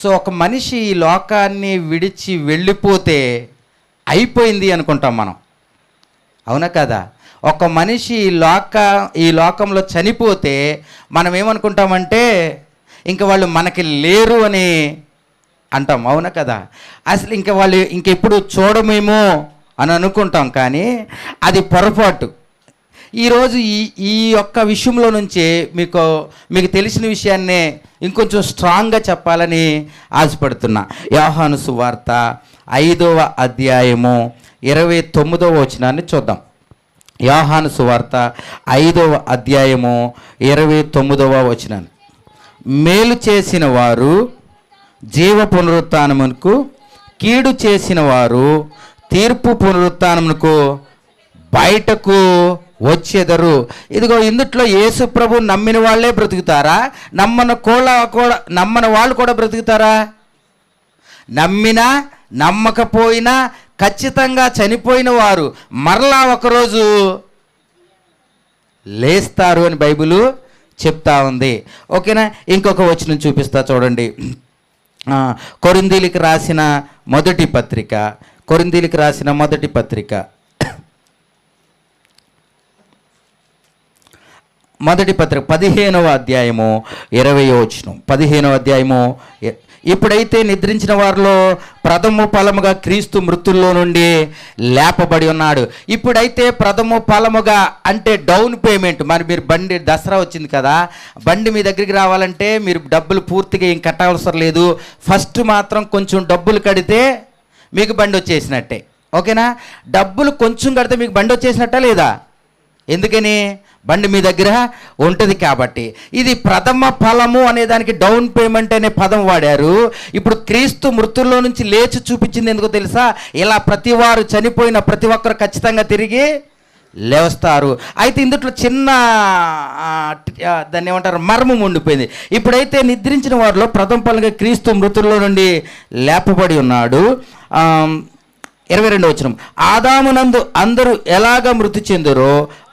So ఒక మనిషి ఈ లోకాన్ని విడిచి వెళ్ళిపోతే అయిపోయింది అనుకుంటాం మనం, అవునా కదా? ఒక మనిషి ఈ లోకంలో చనిపోతే మనం ఏమనుకుంటామంటే ఇంక వాళ్ళు మనకి లేరు అని అంటాం, అవునా కదా? అసలు ఇంక వాళ్ళు ఇంకెప్పుడు చూడమేమో అని అనుకుంటాం, కానీ అది పొరపాటు. ఈరోజు ఈ యొక్క విషయంలో నుంచే మీకు తెలిసిన విషయాన్నే ఇంకొంచెం స్ట్రాంగ్గా చెప్పాలని ఆశపడుతున్నా. యోహాను సువార్త 5వ అధ్యాయము 29వ వచనాన్ని చూద్దాం. యోహాను సువార్త 5వ అధ్యాయము 29వ వచనాన్ని. మేలు చేసిన వారు జీవ పునరుత్థానమునకు, కీడు చేసిన వారు తీర్పు పునరుత్థానమునకు బయటకు వచ్చేదరు. ఇదిగో ఇందుట్లో యేసు ప్రభు నమ్మిన వాళ్ళే బ్రతుకుతారా? నమ్మని వాళ్ళు కూడా బ్రతుకుతారా? నమ్మినా నమ్మకపోయినా ఖచ్చితంగా చనిపోయిన వారు మరలా ఒకరోజు లేస్తారు అని బైబిలు చెప్తా ఉంది. ఓకేనా? ఇంకొక వచనం చూపిస్తా చూడండి. కొరింథీయులకు రాసిన మొదటి పత్రిక 15వ అధ్యాయము 20వ వచనం. 15వ అధ్యాయము. ఇప్పుడైతే నిద్రించిన వారిలో ప్రథమ ఫలముగా క్రీస్తు మృతుల్లో నుండి లేపబడి ఉన్నాడు. ఇప్పుడైతే ప్రథమ ఫలముగా అంటే డౌన్ పేమెంట్. మరి మీరు బండి, దసరా వచ్చింది కదా, బండి మీ దగ్గరికి రావాలంటే మీరు డబ్బులు పూర్తిగా ఏం కట్టవసరం లేదు. ఫస్ట్ మాత్రం కొంచెం డబ్బులు కడితే మీకు బండి వచ్చేసినట్టే. ఓకేనా? డబ్బులు కొంచెం కడితే మీకు బండి వచ్చేసినట్టా లేదా? ఎందుకని? బండి మీ దగ్గర ఉంటుంది కాబట్టి. ఇది ప్రథమ ఫలము అనే దానికి డౌన్ పేమెంట్ అనే పదం వాడారు. ఇప్పుడు క్రీస్తు మృతుల్లో నుంచి లేచి చూపించింది ఎందుకో తెలుసా? ఇలా ప్రతివారు చనిపోయిన ప్రతి ఒక్కరు ఖచ్చితంగా తిరిగి లేస్తారు. అయితే ఇందులో చిన్న దాన్ని ఏమంటారు, మర్మం ఉండిపోయింది. ఇప్పుడైతే నిద్రించిన వారిలో ప్రథమ ఫలంగా క్రీస్తు మృతుల్లో నుండి లేపబడి ఉన్నాడు. 22వ వచనం. ఆదామునందు అందరూ ఎలాగ మృతి చెందురో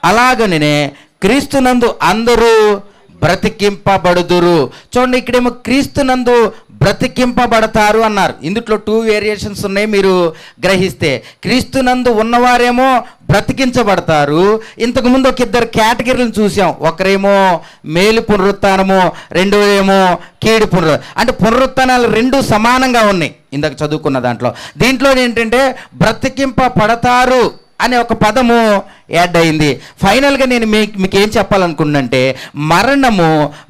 అలాగనే క్రీస్తునందు అందరూ బ్రతికింపబడుదురు. చూడండి, ఇక్కడేమో క్రీస్తునందు బ్రతికింపబడతారు అన్నారు. ఇందులో 2 వేరియేషన్స్ ఉన్నాయి మీరు గ్రహిస్తే. క్రీస్తునందు ఉన్నవారేమో బ్రతికించబడతారు. ఇంతకుముందు ఒక 2 కేటగిరీలను చూసాం. ఒకరేమో మేలు పునరుత్థానము, రెండోదేమో కీడు అంటే పునరుత్థానాలు 2 సమానంగా ఉన్నాయి ఇందాక చదువుకున్న దాంట్లో. దీంట్లో ఏంటంటే బ్రతికింపబడతారు అనే ఒక పదము యాడ్ అయింది. ఫైనల్గా నేను మీకు ఏం చెప్పాలనుకున్నంటే, మరణము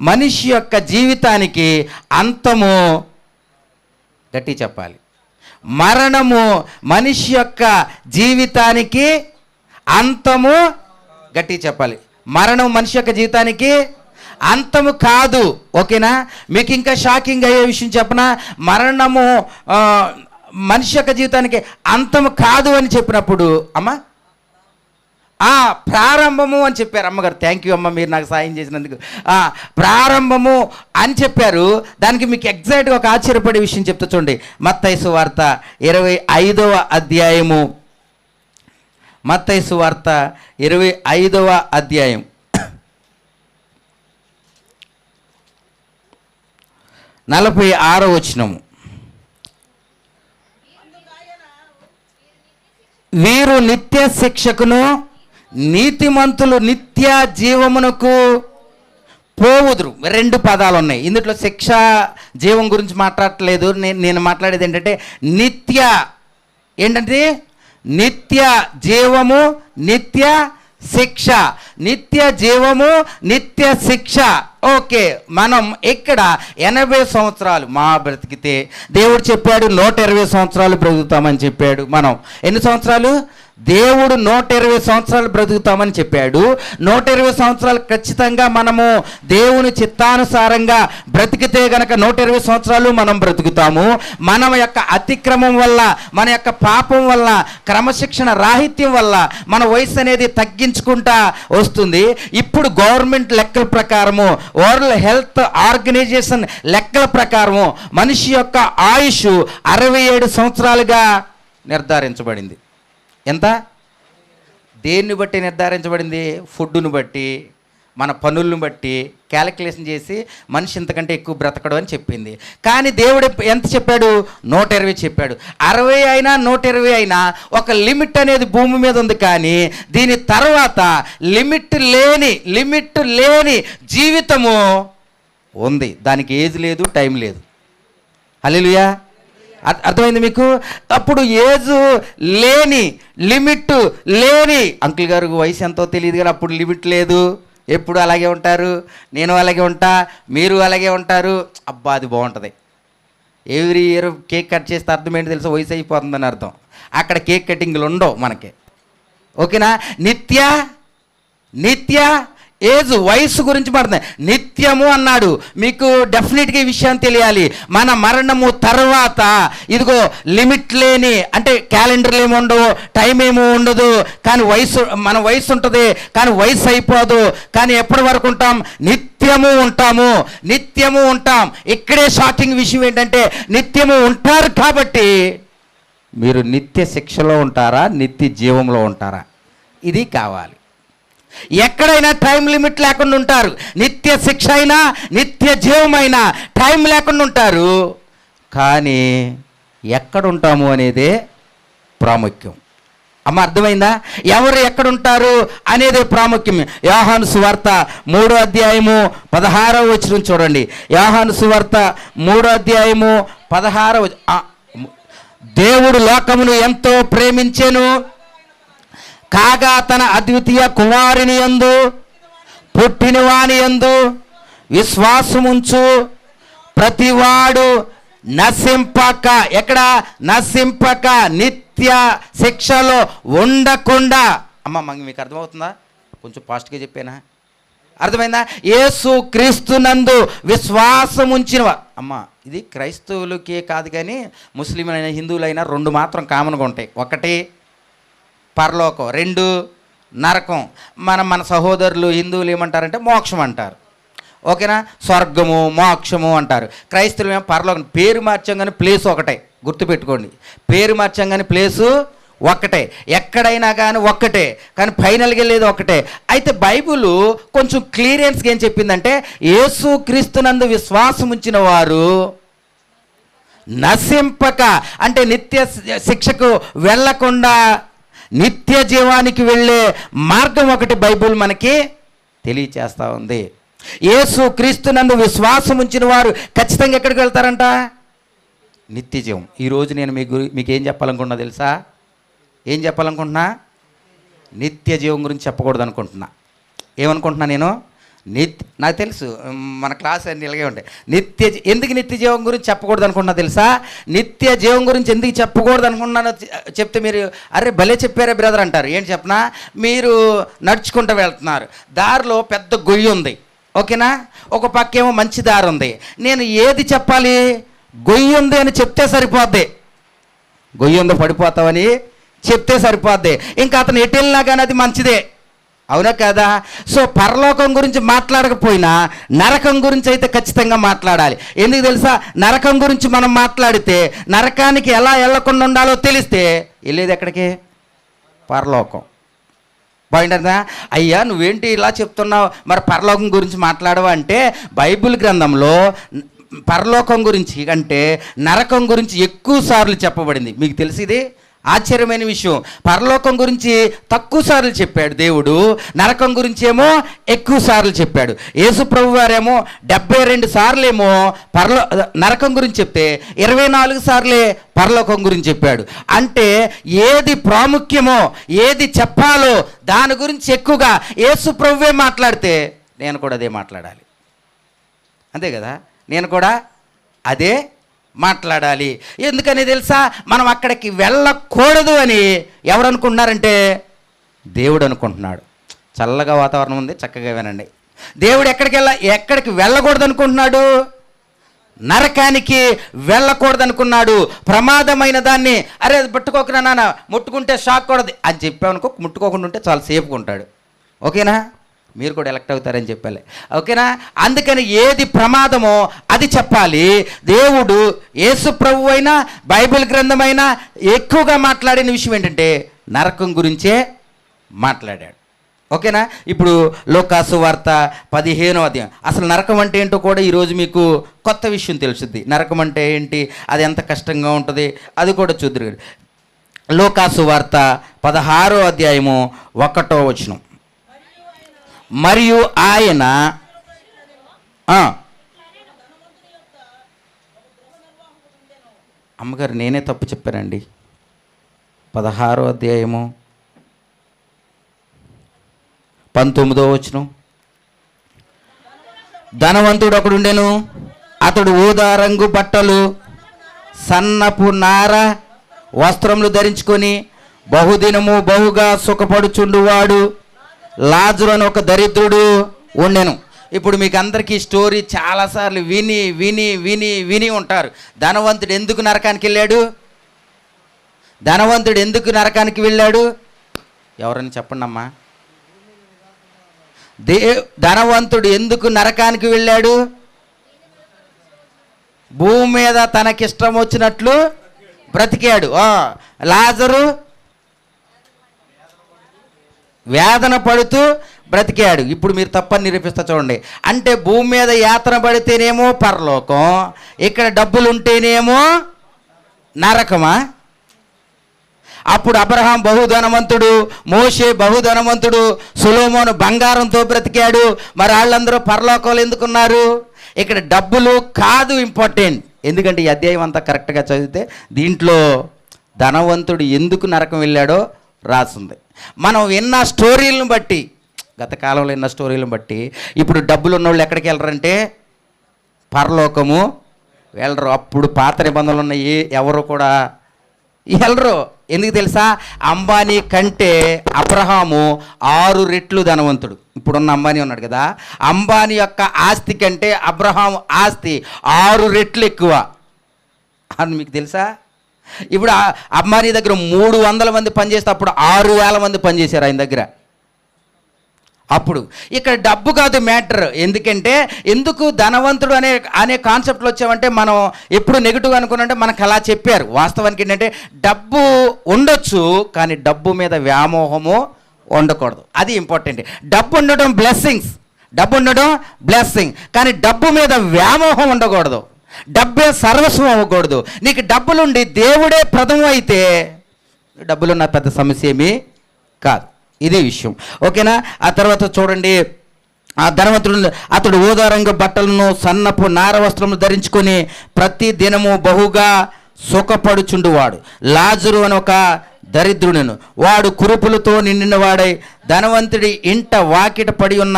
మనిషి యొక్క జీవితానికి అంతము. గట్టి చెప్పాలి. మరణము మనిషి యొక్క జీవితానికి అంతము. గట్టి చెప్పాలి. మరణం మనిషి యొక్క జీవితానికి అంతము కాదు. ఓకేనా? మీకు ఇంకా షాకింగ్ అయ్యే విషయం చెప్పనా? మరణము మనిషి యొక్క జీవితానికి అంతము కాదు అని చెప్పినప్పుడు ప్రారంభము అని చెప్పారు. అమ్మగారు, థ్యాంక్ యూ అమ్మ, మీరు నాకు సాయం చేసినందుకు. ప్రారంభము అని చెప్పారు. దానికి మీకు ఎగ్జాక్ట్గా ఒక ఆశ్చర్యపడే విషయం చెప్తా చూడండి. మత్తయి సువార్త 25వ అధ్యాయము. మత్తయి సువార్త 25వ అధ్యాయం 46వ వచనము. వీరు నిత్య శిక్షకును నీతిమంతులు నిత్య జీవమునకు పోవుదురు. 2 పదాలు ఉన్నాయి ఇందులో. శిక్ష జీవం గురించి మాట్లాడట్లేదు. నేను మాట్లాడేది ఏంటంటే ఏంటంటే నిత్య జీవము, నిత్య శిక్ష. నిత్య జీవము, నిత్య శిక్ష. ఓకే, మనం ఇక్కడ 80 సంవత్సరాలు బ్రతికితే దేవుడు చెప్పాడు 120 సంవత్సరాలు బ్రతుకుతామని చెప్పాడు. మనం ఎన్ని సంవత్సరాలు? దేవుడు 120 సంవత్సరాలు బ్రతుకుతామని చెప్పాడు. 120 సంవత్సరాలు ఖచ్చితంగా మనము దేవుని చిత్తానుసారంగా బ్రతికితే గనక 120 సంవత్సరాలు మనం బ్రతుకుతాము. మన యొక్క అతిక్రమం వల్ల, మన యొక్క పాపం వల్ల, క్రమశిక్షణ రాహిత్యం వల్ల మన వయసు అనేది తగ్గించుకుంటా వస్తుంది. ఇప్పుడు గవర్నమెంట్ లెక్కల ప్రకారము, వరల్డ్ హెల్త్ ఆర్గనైజేషన్ లెక్కల ప్రకారము మనిషి యొక్క ఆయుష్ 67 సంవత్సరాలుగా నిర్ధారించబడింది. ఎంత? దేన్ని బట్టి నిర్ధారించబడింది? ఫుడ్డును బట్టి, మన పనులను బట్టి క్యాలిక్యులేషన్ చేసి మనిషి ఇంతకంటే ఎక్కువ బ్రతకడు అని చెప్పింది. కానీ దేవుడు ఎంత చెప్పాడు? 120 చెప్పాడు. 60 అయినా 120 అయినా ఒక లిమిట్ అనేది భూమి మీద ఉంది. కానీ దీని తర్వాత లిమిట్ లేని జీవితము ఉంది. దానికి ఏజ్ లేదు, టైం లేదు. హల్లెలూయా. అర్థమైంది మీకు? అప్పుడు ఏజ్ లేని, లిమిట్ లేని, అంకుల్ గారు వయసు ఎంతో తెలియదు కానీ అప్పుడు లిమిట్ లేదు, ఎప్పుడు అలాగే ఉంటారు, నేను అలాగే ఉంటా, మీరు అలాగే ఉంటారు. అబ్బా అది బాగుంటుంది. ఎవ్రీ ఇయర్ కేక్ కట్ చేస్తే అర్థం ఏంటి తెలుసా? వయసు అయిపోతుందని అర్థం. అక్కడ కేక్ కటింగ్లు ఉండవు మనకి. ఓకేనా? నిత్య ఏజ్, వయస్సు గురించి మాట్లాడుతుంది. నిత్యము అన్నాడు. మీకు డెఫినెట్గా ఈ విషయం తెలియాలి. మన మరణము తర్వాత ఇదిగో లిమిట్ లేని, అంటే క్యాలెండర్లు ఏమి ఉండవు, టైం ఏమో ఉండదు, కానీ మన వయసు ఉంటుంది, కానీ వయసు అయిపోదు. కానీ ఎప్పటి వరకు ఉంటాం? నిత్యము ఉంటాం. ఇక్కడే షాకింగ్ విషయం ఏంటంటే నిత్యము ఉంటారు. కాబట్టి మీరు నిత్య శిక్షలో ఉంటారా, నిత్య జీవంలో ఉంటారా? ఇది కావాలి. ఎక్కడైనా టైం లిమిట్ లేకుండా ఉంటారు. నిత్య శిక్ష అయినా నిత్య జీవమైనా టైం లేకుండా ఉంటారు. కానీ ఎక్కడ ఉంటాము అనేదే ప్రాముఖ్యం. అమ్మ అర్థమైందా? ఎవరు ఎక్కడుంటారు అనేదే ప్రాముఖ్యం. యోహాను సువార్త 3వ అధ్యాయము 16వ వచనం చూడండి. యోహాను సువార్త 3వ అధ్యాయము 16వ దేవుడు లోకమును ఎంతో ప్రేమించెను, కాగా తన అద్వితీయ కుమారుని యందు పుట్టినవాని యందు విశ్వాసముంచు ప్రతివాడు నశింపక, ఎక్కడ నశింపక, నిత్య శిక్షలో ఉండకుండా. అమ్మ మీకు అర్థమవుతుందా? కొంచెం ఫాస్ట్గా చెప్పానా? అర్థమైందా? యేసు క్రీస్తునందు విశ్వాసం ఉంచినవా. అమ్మ ఇది క్రైస్తవులకే కాదు కానీ ముస్లింలైనా హిందువులైనా 2 మాత్రం కామన్గా ఉంటాయి. 1 పరలోకం, 2 నరకం. మన సహోదరులు హిందువులు ఏమంటారంటే మోక్షం అంటారు. ఓకేనా? స్వర్గము, మోక్షము అంటారు. క్రైస్తవులు ఏమో పరలోకం. పేరు మార్చాం కానీ ప్లేస్ ఒకటే, గుర్తుపెట్టుకోండి. పేరు మార్చాం కానీ ప్లేసు ఒక్కటే, ఎక్కడైనా కానీ ఒక్కటే, కానీ ఫైనల్గా వెళ్ళేది ఒకటే. అయితే బైబిల్ కొంచెం క్లియరెన్స్గా ఏం చెప్పిందంటే యేసు క్రీస్తునందు విశ్వాసం ఉంచిన వారు నశింపక, అంటే నిత్య శిక్షకు వెళ్ళకుండా నిత్య జీవానికి వెళ్ళే మార్గం ఒకటి బైబిల్ మనకి తెలియచేస్తూ ఉంది. యేసు క్రీస్తునందు విశ్వాసం ఉంచిన వారు ఖచ్చితంగా ఎక్కడికి వెళ్తారంట? నిత్య జీవం. ఈరోజు నేను మీకు ఏం చెప్పాలనుకుంటున్నా తెలుసా? ఏం చెప్పాలనుకుంటున్నా? నిత్య జీవం గురించి చెప్పకూడదు అనుకుంటున్నా. ఏమనుకుంటున్నా నేను? నాకు తెలుసు మన క్లాస్ అన్ని ఇలాగే ఉంటాయి. ఎందుకు నిత్య జీవం గురించి చెప్పకూడదు అనుకుంటున్నా తెలుసా? నిత్య జీవం గురించి ఎందుకు చెప్పకూడదు అనుకుంటున్నానో చెప్తే మీరు అరే భలే చెప్పారే బ్రదర్ అంటారు. ఏంటి చెప్పనా? మీరు నడుచుకుంటూ వెళ్తున్నారు, దారిలో పెద్ద గొయ్యి ఉంది. ఓకేనా? ఒక పక్కేమో మంచి దారి ఉంది. నేను ఏది చెప్పాలి? గొయ్యి ఉంది అని చెప్తే సరిపోద్ది. గొయ్యి ఉందో పడిపోతావని చెప్తే సరిపోద్ది. ఇంకా అతను ఎటు వెళ్ళినా కానీ అది మంచిదే. అవునా కదా? సో పరలోకం గురించి మాట్లాడకపోయినా నరకం గురించి అయితే ఖచ్చితంగా మాట్లాడాలి. ఎందుకు తెలుసా? నరకం గురించి మనం మాట్లాడితే నరకానికి ఎలా వెళ్ళకుండా ఉండాలో తెలిస్తే వెళ్ళేది ఎక్కడికి? పరలోకం. బాగుంటుందా? అయ్యా నువ్వేంటి ఇలా చెప్తున్నావు, మరి పరలోకం గురించి మాట్లాడవా అంటే బైబిల్ గ్రంథంలో పరలోకం గురించి అంటే నరకం గురించి ఎక్కువ సార్లు చెప్పబడింది. మీకు తెలిసింది ఆశ్చర్యమైన విషయం. పరలోకం గురించి తక్కువ సార్లు చెప్పాడు దేవుడు, నరకం గురించి ఏమో ఎక్కువ సార్లు చెప్పాడు. యేసు ప్రభు వారేమో 72 సార్లేమో నరకం గురించి చెప్తే 24 సార్లే పరలోకం గురించి చెప్పాడు. అంటే ఏది ప్రాముఖ్యమో, ఏది చెప్పాలో దాని గురించి ఎక్కువగా యేసు ప్రభువే మాట్లాడితే నేను కూడా అదే మాట్లాడాలి. అంతే కదా? నేను కూడా అదే మాట్లాడాలి. ఎందుకని తెలుసా? మనం అక్కడికి వెళ్ళకూడదు అని ఎవరు అనుకుంటున్నారంటే దేవుడు అనుకుంటున్నాడు. చల్లగా వాతావరణం ఉంది, చక్కగా వినండి. దేవుడు ఎక్కడికి వెళ్ళకూడదు అనుకుంటున్నాడు? నరకానికి వెళ్ళకూడదు అనుకున్నాడు. ప్రమాదమైన దాన్ని అరే అది పట్టుకోకున్నా నాన్న, ముట్టుకుంటే షాక్ కూడదు అని చెప్పామనుకో, ముట్టుకోకుండా ఉంటే చాలా సేఫ్గా ఉంటాడు. ఓకేనా? మీరు కూడా ఎలక్ట్ అవుతారని చెప్పాలి. ఓకేనా? అందుకని ఏది ప్రమాదమో అది చెప్పాలి. దేవుడు యేసు ప్రభు అయినా బైబిల్ గ్రంథమైనా ఎక్కువగా మాట్లాడిన విషయం ఏంటంటే నరకం గురించే మాట్లాడాడు. ఓకేనా? ఇప్పుడు లోకాసు వార్త 15వ అధ్యాయం. అసలు నరకం అంటే ఏంటో కూడా ఈరోజు మీకు కొత్త విషయం తెలుసుద్ది. నరకం అంటే ఏంటి, అది ఎంత కష్టంగా ఉంటుంది, అది కూడా చూద్దరు. లోకాసు వార్త 16వ అధ్యాయము 1వ వచనం. మరియు ఆయన అమ్మగారు నేనే తప్పు చెప్పానండి. 16వ అధ్యాయము 19వ వచనం. ధనవంతుడు ఒకడుండెను, అతడు ఊదా రంగు బట్టలు సన్నపు నార వస్త్రములు ధరించుకొని బహుదినము బహుగా సుఖపడుచుండువాడు లాజరు అని ఒక దరిద్రుడు ఉండెను. ఇప్పుడు మీకు అందరికీ స్టోరీ చాలాసార్లు విని విని విని విని ఉంటారు. ధనవంతుడు ఎందుకు నరకానికి వెళ్ళాడు? ధనవంతుడు ఎందుకు నరకానికి వెళ్ళాడు? ఎవరని చెప్పండి అమ్మా. ధనవంతుడు ఎందుకు నరకానికి వెళ్ళాడు? భూమి మీద తనకిష్టం వచ్చినట్లు బ్రతికాడు. లాజరు వేదన పడుతూ బ్రతికాడు. ఇప్పుడు మీరు తప్పని నిరూపిస్తా చూడండి. అంటే భూమి మీద యాతన పడితేనేమో పరలోకం, ఇక్కడ డబ్బులు ఉంటేనేమో నరకమా? అప్పుడు అబ్రహాం బహుధనవంతుడు, మోషే బహుధనవంతుడు, సొలొమోను బంగారంతో బ్రతికాడు. మరి వాళ్ళందరూ పరలోకంలో ఎందుకున్నారు? ఇక్కడ డబ్బులు కాదు ఇంపార్టెంట్. ఎందుకంటే ఈ అధ్యాయం అంతా కరెక్ట్గా చదివితే దీంట్లో ధనవంతుడు ఎందుకు నరకం వెళ్ళాడో రాసింది. మనం విన్న స్టోరీలను బట్టి, గత కాలంలో విన్న స్టోరీలను బట్టి ఇప్పుడు డబ్బులు ఉన్నవాళ్ళు ఎక్కడికి వెళ్ళరంటే పరలోకము వెళ్ళరు. అప్పుడు పాత నిబంధనలు ఉన్న ఎవరు కూడా వెళ్ళరు. ఎందుకు తెలుసా? అంబానీ కంటే అబ్రహాము 6 రెట్లు ధనవంతుడు. ఇప్పుడున్న అంబానీ ఉన్నాడు కదా, అంబానీ యొక్క ఆస్తి కంటే అబ్రహాం ఆస్తి 6 రెట్లు ఎక్కువ అని మీకు తెలుసా? ఇప్పుడు అంబానీ దగ్గర 300 మంది పనిచేస్తే అప్పుడు 6000 మంది పనిచేశారు ఆయన దగ్గర. అప్పుడు ఇక్కడ డబ్బు కాదు మ్యాటర్. ఎందుకంటే ఎందుకు ధనవంతుడు అనే కాన్సెప్ట్లో వచ్చామంటే మనం ఎప్పుడు నెగిటివ్ అనుకున్నంటే మనకు అలా చెప్పారు. వాస్తవానికి ఏంటంటే డబ్బు ఉండొచ్చు, కానీ డబ్బు మీద వ్యామోహము ఉండకూడదు. అది ఇంపార్టెంట్. డబ్బు ఉండడం బ్లెస్సింగ్స్, డబ్బు ఉండడం బ్లెస్సింగ్, కానీ డబ్బు మీద వ్యామోహం ఉండకూడదు. డబ్బే సర్వస్వం అవ్వకూడదు. నీకు డబ్బులుండి దేవుడే ప్రథమం అయితే డబ్బులున్న పెద్ద సమస్య ఏమీ కాదు. ఇదే విషయం. ఓకేనా? ఆ తర్వాత చూడండి, ఆ ధనవంతుడు అతడు ఊదారంగ బట్టలను సన్నపు నార వస్త్రములు ధరించుకొని ప్రతి దినము బహుగా సుఖపడుచుండువాడు. లాజరు అని ఒక దరిద్రుడును, వాడు కురుపులతో నిండిన వాడై ధనవంతుడి ఇంట వాకిట పడి ఉన్న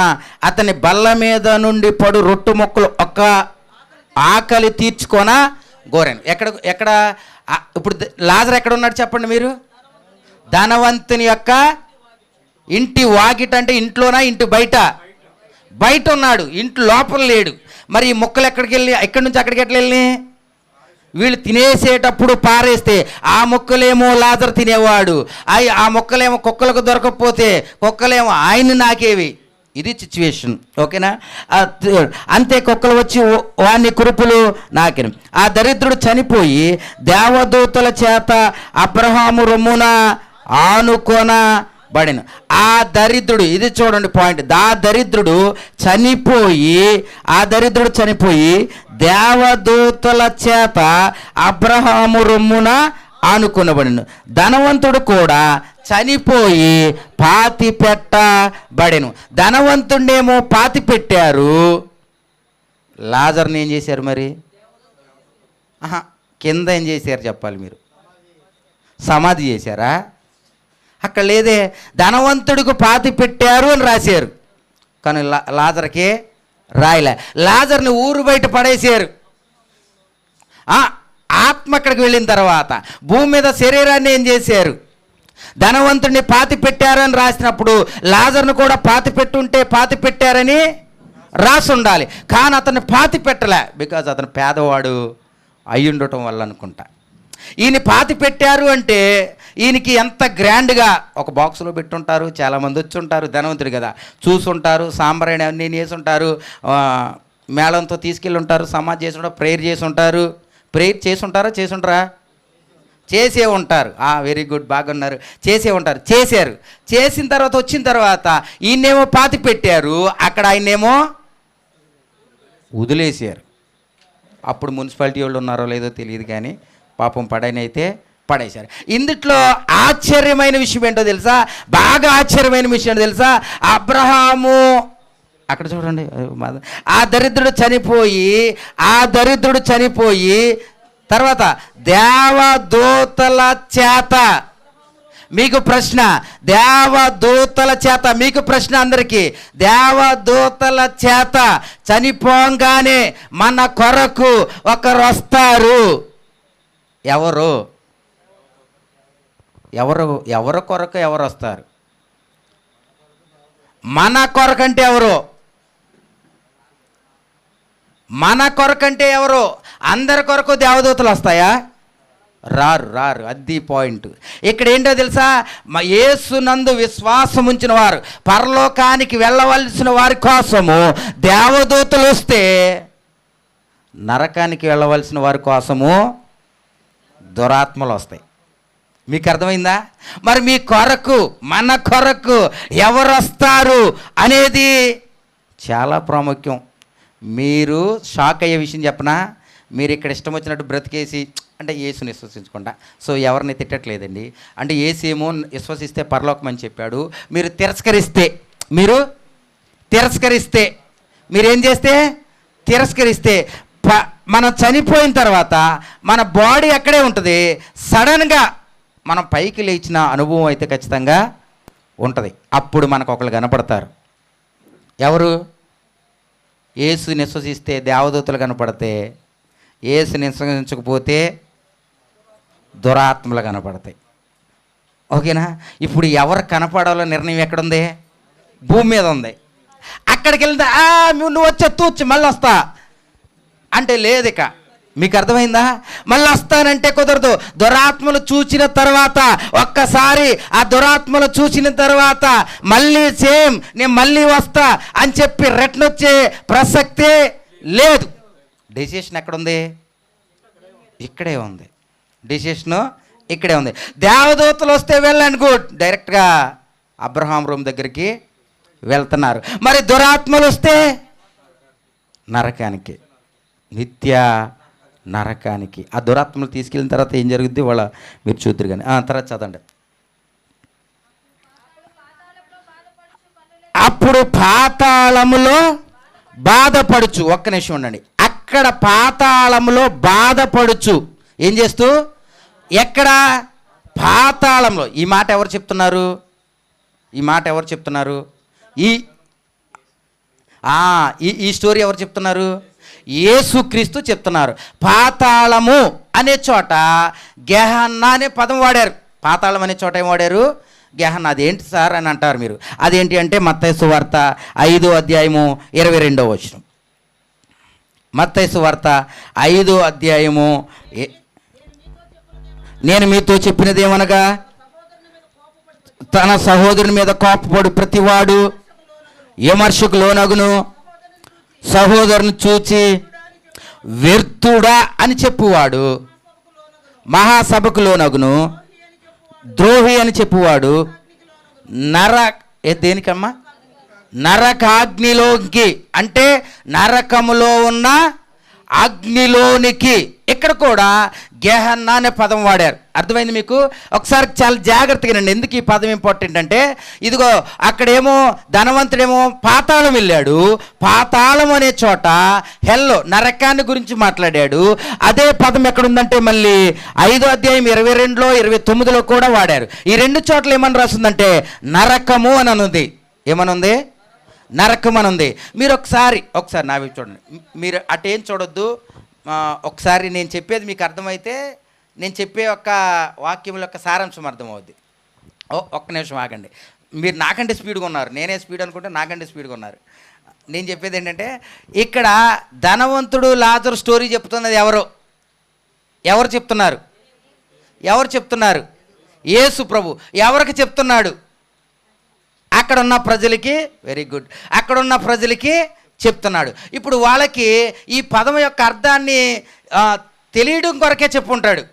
అతని బల్ల మీద నుండి పడు రొట్టు మొక్కలు ఒక్క ఆకలి తీర్చుకొన గోరెను. ఎక్కడ ఇప్పుడు లాజరు ఎక్కడ ఉన్నాడు చెప్పండి మీరు? ధనవంతుని యొక్క ఇంటి వాకిట. అంటే ఇంట్లోనా, ఇంటి బయట? బయట ఉన్నాడు, ఇంటి లోపల లేడు. మరి ఈ మొక్కలు ఎక్కడి నుంచి అక్కడికి ఎట్లా వెళ్ళి? వీళ్ళు తినేసేటప్పుడు పారేస్తే ఆ మొక్కలేమో లాజరు తినేవాడు, ఆ మొక్కలేమో కుక్కలకు దొరకకపోతే కుక్కలేమో ఆయన్ని నాకేవి. ఇది సిచ్యువేషన్. ఓకేనా? అంతే, కుక్కలు వచ్చి వాని కురుపులు నాకెను. ఆ దరిద్రుడు చనిపోయి దేవదూతల చేత అబ్రహాము రొమ్మున ఆనుకొన బడెను. ఆ దరిద్రుడు, ఇది చూడండి పాయింట్, ఆ దరిద్రుడు చనిపోయి దేవదూతల చేత అబ్రహాము రొమ్మున ఆనుకొనబడెను. ధనవంతుడు కూడా చనిపోయి పాతి పెట్టబడెను. ధనవంతుడేమో పాతి పెట్టారు, లాజర్ని ఏం చేశారు మరి? కింద ఏం చేశారు చెప్పాలి మీరు? సమాధి చేశారా? అక్కడ లేదే, ధనవంతుడికి పాతి పెట్టారు అని రాశారు, కానీ లాజర్కే రాయలే. లాజర్ని ఊరు బయట పడేసారు. ఆత్మ అక్కడికి వెళ్ళిన తర్వాత భూమి మీద శరీరాన్ని ఏం చేశారు? ధనవంతుడిని పాతి పెట్టారని రాసినప్పుడు లాజర్ను కూడా పాతి పెట్టుంటే పాతి పెట్టారని రాసి ఉండాలి, కానీ అతన్ని పాతి పెట్టలే. బికాజ్ అతను పేదవాడు అయి ఉండటం వల్ల అనుకుంటా. ఈయన పాతి పెట్టారు అంటే ఈయనకి ఎంత గ్రాండ్గా ఒక బాక్స్లో పెట్టుంటారు. చాలామంది వచ్చి ఉంటారు, ధనవంతుడు కదా, చూసుంటారు, సాంబ్రాణి అన్నీ వేసి ఉంటారు, మేళంతో తీసుకెళ్ళి ఉంటారు, సమాధి చేసి ఉంటారు, ప్రేయర్ చేసి ఉంటారు. ప్రేయర్ చేసి ఉంటారా? చేసే ఉంటారు. వెరీ గుడ్, బాగున్నారు. చేసే ఉంటారు. చేశారు. చేసిన తర్వాత వచ్చిన తర్వాత ఈయనేమో పాతి పెట్టారు, అక్కడ ఆయన్నేమో వదిలేసారు. అప్పుడు మున్సిపాలిటీ వాళ్ళు ఉన్నారో లేదో తెలియదు కానీ పాపం పడైనైతే పడేశారు. ఇందుట్లో ఆశ్చర్యమైన విషయం ఏంటో తెలుసా? బాగా ఆశ్చర్యమైన విషయం ఏంటో తెలుసా? అబ్రహాము అక్కడ చూడండి, ఆ దరిద్రుడు చనిపోయి తర్వాత దేవదూతల చేత, మీకు ప్రశ్న, దేవదూతల చేత, మీకు ప్రశ్న అందరికీ, దేవదూతల చేత చనిపోగానే మన కొరకు ఒకరు వస్తారు. ఎవరు కొరకు ఎవరు వస్తారు? మన కొరకంటే ఎవరు? మన కొరకంటే ఎవరు? అందరి కొరకు దేవదూతలు వస్తాయా? రారు. అది పాయింట్. ఇక్కడ ఏంటో తెలుసా? యేసునందు విశ్వాసం ఉంచిన వారు, పరలోకానికి వెళ్ళవలసిన వారి కోసము దేవదూతలు వస్తే, నరకానికి వెళ్ళవలసిన వారి కోసము దురాత్మలు వస్తాయి. మీకు అర్థమైందా? మరి మీ కొరకు, మన కొరకు ఎవరు వస్తారు అనేది చాలా ప్రాముఖ్యం. మీరు షాక్ అయ్యే విషయం చెప్పనా? మీరు ఇక్కడ ఇష్టం వచ్చినట్టు బ్రతికేసి, అంటే యేసుని విశ్వసించకుండా, సో ఎవరిని తిట్టట్లేదండి, అంటే యేసు ఏమో విశ్వసిస్తే పరలోకం అని చెప్పాడు. మీరు తిరస్కరిస్తే మీరేం చేస్తే, తిరస్కరిస్తే మనం చనిపోయిన తర్వాత మన బాడీ అక్కడే ఉంటుంది. సడన్గా మనం పైకి లేచిన అనుభవం అయితే ఖచ్చితంగా ఉంటుంది. అప్పుడు మనకు ఒకళ్ళు కనపడతారు. ఎవరు? యేసుని విశ్వసిస్తే దేవదూతలు కనపడితే, యేసుని విశ్వసించకపోతే దురాత్మలు కనపడతాయి. ఓకేనా? ఇప్పుడు ఎవరు కనపడాలో నిర్ణయం ఎక్కడుంది? భూమి మీద ఉంది. అక్కడికి వెళ్తే నువ్వు వచ్చి మళ్ళీ వస్తా అంటే లేదు. ఇక మీకు అర్థమైందా? మళ్ళీ వస్తానంటే కుదరదు. దురాత్మలు చూసిన తర్వాత, ఒక్కసారి ఆ దురాత్మలు చూసిన తర్వాత మళ్ళీ సేమ్ నేను మళ్ళీ వస్తా అని చెప్పి రిటర్న్ వచ్చే ప్రసక్తే లేదు. డెసిషన్ ఎక్కడుంది? ఇక్కడే ఉంది. డెసిషను ఇక్కడే ఉంది. దేవదూతలు వస్తే వెళ్ళండి, గుడ్, డైరెక్ట్గా అబ్రహాం రూమ్ దగ్గరికి వెళ్తున్నారు. మరి దురాత్మలు వస్తే నరకానికి, నిత్య నరకానికి. ఆ దురాత్మలు తీసుకెళ్ళిన తర్వాత ఏం జరుగుద్ది మీరు చూద్దరు కానీ. తర్వాత చదవండి. అప్పుడు పాతాళములో బాధపడుచు, ఒక్క నిమిషం ఉండండి. అక్కడ పాతాళములో బాధపడుచు ఏం చేస్తూ, ఎక్కడ? పాతాళంలో. ఈ మాట ఎవరు చెప్తున్నారు? ఈ స్టోరీ ఎవరు చెప్తున్నారు? యేసుక్రీస్తు చెప్తున్నారు. పాతాళము అనే చోట గెహన్నా అనే పదం వాడారు. పాతాళం అనే చోట ఏం వాడారు? గెహన్నా. అదేంటి సార్ అని అంటారు మీరు. అదేంటి అంటే మత్తయి సువార్త 5వ అధ్యాయము 22వ వచనం. మత్తయి సువార్త 5వ అధ్యాయము, నేను మీతో చెప్పినది ఏమనగా, తన సహోదరుని మీద కోపపడు ప్రతివాడు విమర్శకు లోనగును, సహోదరుని చూచి వ్యర్థుడా అని చెప్పువాడు మహాసభకు లోనగును, ద్రోహి అని చెప్పువాడు దేనికమ్మా? నరకాగ్నిలోకి, అంటే నరకములో ఉన్న అగ్నిలోనికి. ఇక్కడ కూడా గెహన్నా అనే పదం వాడారు. అర్థమైంది మీకు? ఒకసారి చాలా జాగ్రత్తగా రండి. ఎందుకు ఈ పదం ఇంపార్టెంట్ అంటే, ఇదిగో అక్కడేమో ధనవంతుడేమో పాతాళం వెళ్ళాడు. పాతాళం అనే చోట హెల్లో, నరకాన్ని గురించి మాట్లాడాడు. అదే పదం ఎక్కడుందంటే మళ్ళీ 5వ అధ్యాయం 22లో 29లో కూడా వాడారు. ఈ రెండు చోట్ల ఏమని రాస్తుందంటే నరకము అని అనుంది. ఏమనుంది? నరకం అని ఉంది. మీరు ఒకసారి నా వైపు చూడండి. మీరు అటేం చూడొద్దు. ఒకసారి నేను చెప్పేది మీకు అర్థమైతే, నేను చెప్పే ఒక్క వాక్యం యొక్క సారాంశం అర్థమవుద్ది. ఒక్క నిమిషం ఆగండి. మీరు నాకంటే స్పీడ్గా ఉన్నారు. నేనే స్పీడ్ అనుకుంటే నాకంటే స్పీడ్గా ఉన్నారు. నేను చెప్పేది ఏంటంటే, ఇక్కడ ధనవంతుడు లాజరు స్టోరీ చెప్తున్నది ఎవరు చెప్తున్నారు? యేసు ప్రభు. ఎవరికి చెప్తున్నాడు? అక్కడున్న ప్రజలకి. Very good. అక్కడున్న ప్రజలకి చెప్తున్నాడు. ఇప్పుడు వాళ్ళకి ఈ పదం యొక్క అర్థాన్ని తెలియడం కొరకే చెప్పుంటాడు.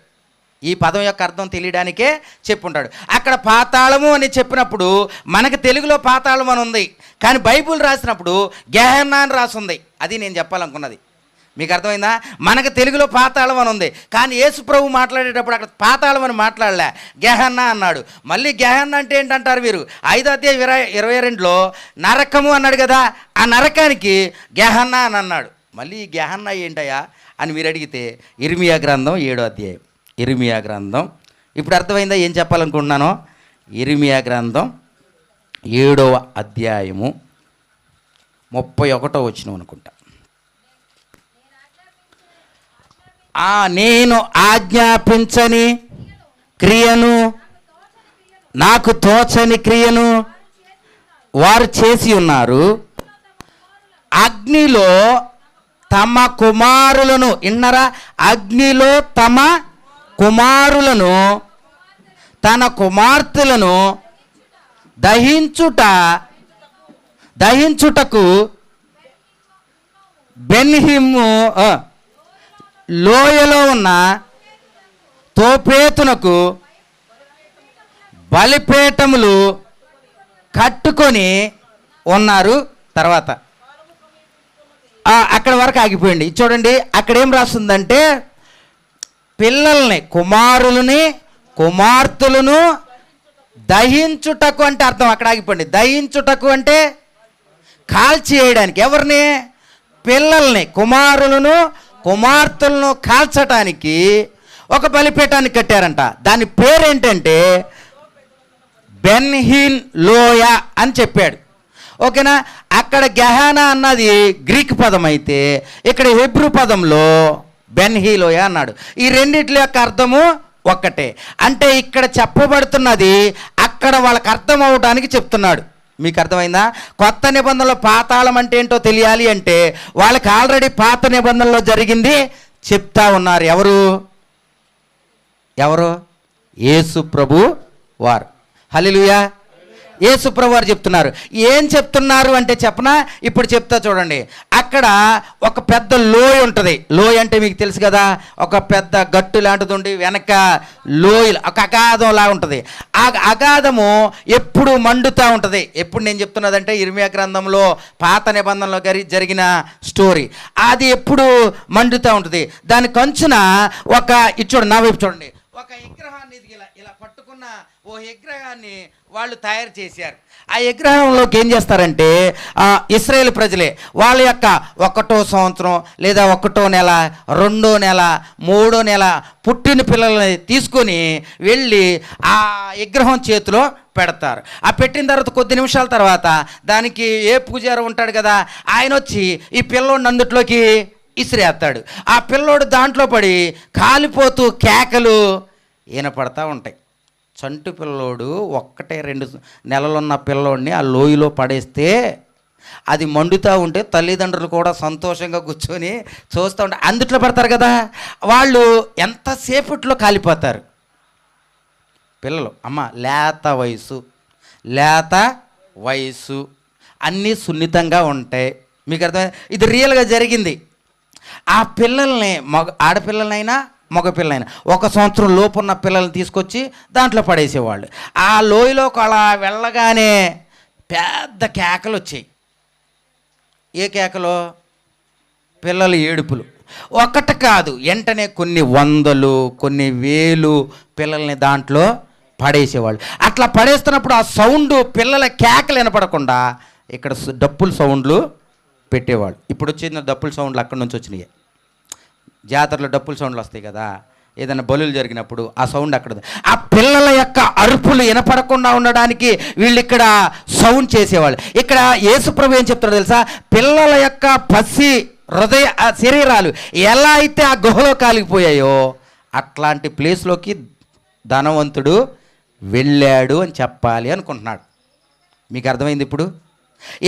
ఈ పదం యొక్క అర్థం తెలియడానికే చెప్పుంటాడు. అక్కడ పాతాళము అని చెప్పినప్పుడు మనకు తెలుగులో పాతాళం అని ఉంది, కానీ బైబిల్ రాసినప్పుడు గెహన్నా అని రాసుంది. అది నేను చెప్పాలనుకున్నది. మీకు అర్థమైందా? మనకు తెలుగులో పాతాళం అని ఉంది, కానీ యేసు ప్రభు మాట్లాడేటప్పుడు అక్కడ పాతాళం అని మాట్లాడలే, గెహన్నా అన్నాడు. మళ్ళీ గెహన్నా అంటే ఏంటంటారు మీరు? 5వ అధ్యాయం 22లో నరకము అన్నాడు కదా, ఆ నరకానికి గెహన్నా అని అన్నాడు. మళ్ళీ ఈ గెహన్నా ఏంటయ్యా అని మీరు అడిగితే ఇర్మియా గ్రంథం 7వ అధ్యాయం. ఇర్మియా గ్రంథం, ఇప్పుడు అర్థమైందా ఏం చెప్పాలనుకుంటున్నానో? ఇర్మియా గ్రంథం 7వ అధ్యాయము 31వ వచనం అనుకుంటా. నేను ఆజ్ఞాపించని క్రియను, నాకు తోచని క్రియను వారు చేసి ఉన్నారు. అగ్నిలో తమ కుమారులను, ఇన్నరా, అగ్నిలో తమ కుమారులను, తన కుమార్తెలను దహించుటకు బెన్హిమ్ము లోయలో ఉన్న తోపేతునకు బలిపీఠములు కట్టుకొని ఉన్నారు. తర్వాత అక్కడ వరకు ఆగిపోయింది. చూడండి అక్కడ ఏం రాస్తుందంటే, పిల్లల్ని, కుమారులని, కుమార్తెలను దహించుటకు అంటే అర్థం అక్కడ ఆగిపోయింది. దహించుటకు అంటే కాల్చి వేయడానికి. ఎవరిని? పిల్లల్ని, కుమారులను, కుమార్తెలను కాల్చటానికి ఒక బలిపీఠాన్ని కట్టారంట. దాని పేరేంటంటే బెన్హిన్ లోయ అని చెప్పాడు. ఓకేనా? అక్కడ గెహానా అన్నది గ్రీక్ పదం అయితే ఇక్కడ హెబ్రూ పదంలో బెన్హిలోయ అన్నాడు. ఈ రెండిట్ల యొక్క అర్థము ఒక్కటే. అంటే ఇక్కడ చెప్పబడుతున్నది అక్కడ వాళ్ళకి అర్థం అవడానికి చెప్తున్నాడు. మీకు అర్థమైందా? కొత్త నిబంధనలో పాతాళం అంటే ఏంటో తెలియాలి అంటే వాళ్ళకి ఆల్రెడీ పాత నిబంధనలో జరిగింది చెప్తా ఉన్నారు. ఎవరు? యేసు ప్రభు వారు. హల్లెలూయా. యేసు ప్రభు వారు చెప్తున్నారు. ఏం చెప్తున్నారు అంటే చెప్పనా? ఇప్పుడు చెప్తా చూడండి. అక్కడ ఒక పెద్ద లోయ ఉంటుంది. లోయ అంటే మీకు తెలుసు కదా, ఒక పెద్ద గట్టు లాంటిది ఉండి వెనక లోయలు, ఒక అగాధం లా ఉంటుంది. ఆ అగాధము ఎప్పుడు మండుతూ ఉంటుంది. ఎప్పుడు నేను చెప్తున్నదంటే ఇర్మియా గ్రంథంలో పాత నిబంధనలో జరిగిన స్టోరీ. అది ఎప్పుడు మండుతూ ఉంటుంది. దాని కంచున ఒక చూడండి, నా వైపు చూడండి, ఒక విగ్రహాన్ని ఇలా పట్టుకున్న ఓ విగ్రహాన్ని వాళ్ళు తయారు చేశారు. ఆ విగ్రహంలోకి ఏం చేస్తారంటే ఇశ్రాయేలు ప్రజలే వాళ్ళ యొక్క 1వ సంవత్సరం లేదా 1వ నెల, 2వ నెల, 3వ నెల పుట్టిన పిల్లల్ని తీసుకొని వెళ్ళి ఆ విగ్రహం చేతిలో పెడతారు. ఆ పెట్టిన తర్వాత కొద్ది నిమిషాల తర్వాత దానికి ఏ పూజారి ఉంటాడు కదా, ఆయన వచ్చి ఈ పిల్లోడిని అందుట్లోకి ఇసిరేస్తాడు. ఆ పిల్లోడు దాంట్లో పడి కాలిపోతూ కేకలు వినపడతా ఉంటాయి. చంటి పిల్లోడు 1-2 నెలలున్న పిల్లోడిని ఆ లోయలో పడేస్తే అది మండుతూ ఉంటే తల్లిదండ్రులు కూడా సంతోషంగా కూర్చొని చూస్తూ ఉంటారు. అందుట్లో పడతారు కదా, వాళ్ళు ఎంతసేపట్లో కాలిపోతారు పిల్లలు. అమ్మ లేత వయసు అన్నీ సున్నితంగా ఉంటాయి. మీకు అర్థం? ఇది రియల్గా జరిగింది. ఆ పిల్లల్ని ఆడపిల్లలైనా మగపిల్లైనా 1 సంవత్సరం లోపున్న పిల్లల్ని తీసుకొచ్చి దాంట్లో పడేసేవాళ్ళు. ఆ లోయలోకి అలా వెళ్ళగానే పెద్ద కేకలు వచ్చాయి. ఏ కేకలు? పిల్లల ఏడుపులు. ఒకటి కాదు, వెంటనే కొన్ని 100, కొన్ని 1000 పిల్లల్ని దాంట్లో పడేసేవాళ్ళు. అట్లా పడేస్తున్నప్పుడు ఆ సౌండ్, పిల్లల కేకలు వినపడకుండా ఇక్కడ డప్పుల సౌండ్లు పెట్టేవాళ్ళు. ఇప్పుడు వచ్చిన డప్పుల సౌండ్లు అక్కడి నుంచి వచ్చినాయి. జాతరలో డప్పుల సౌండ్లు వస్తాయి కదా, ఏదైనా బలులు జరిగినప్పుడు ఆ సౌండ్ అక్కడ. ఆ పిల్లల యొక్క అరుపులు వినపడకుండా ఉండడానికి వీళ్ళు ఇక్కడ సౌండ్ చేసేవాళ్ళు. ఇక్కడ యేసుప్రభు ఏం చెప్తాడో తెలుసా? పిల్లల యొక్క పసి హృదయ శరీరాలు ఎలా అయితే ఆ గుహలో కాలిపోయాయో అట్లాంటి ప్లేస్లోకి ధనవంతుడు వెళ్ళాడు అని చెప్పాలి అనుకుంటున్నాడు. మీకు అర్థమైంది ఇప్పుడు?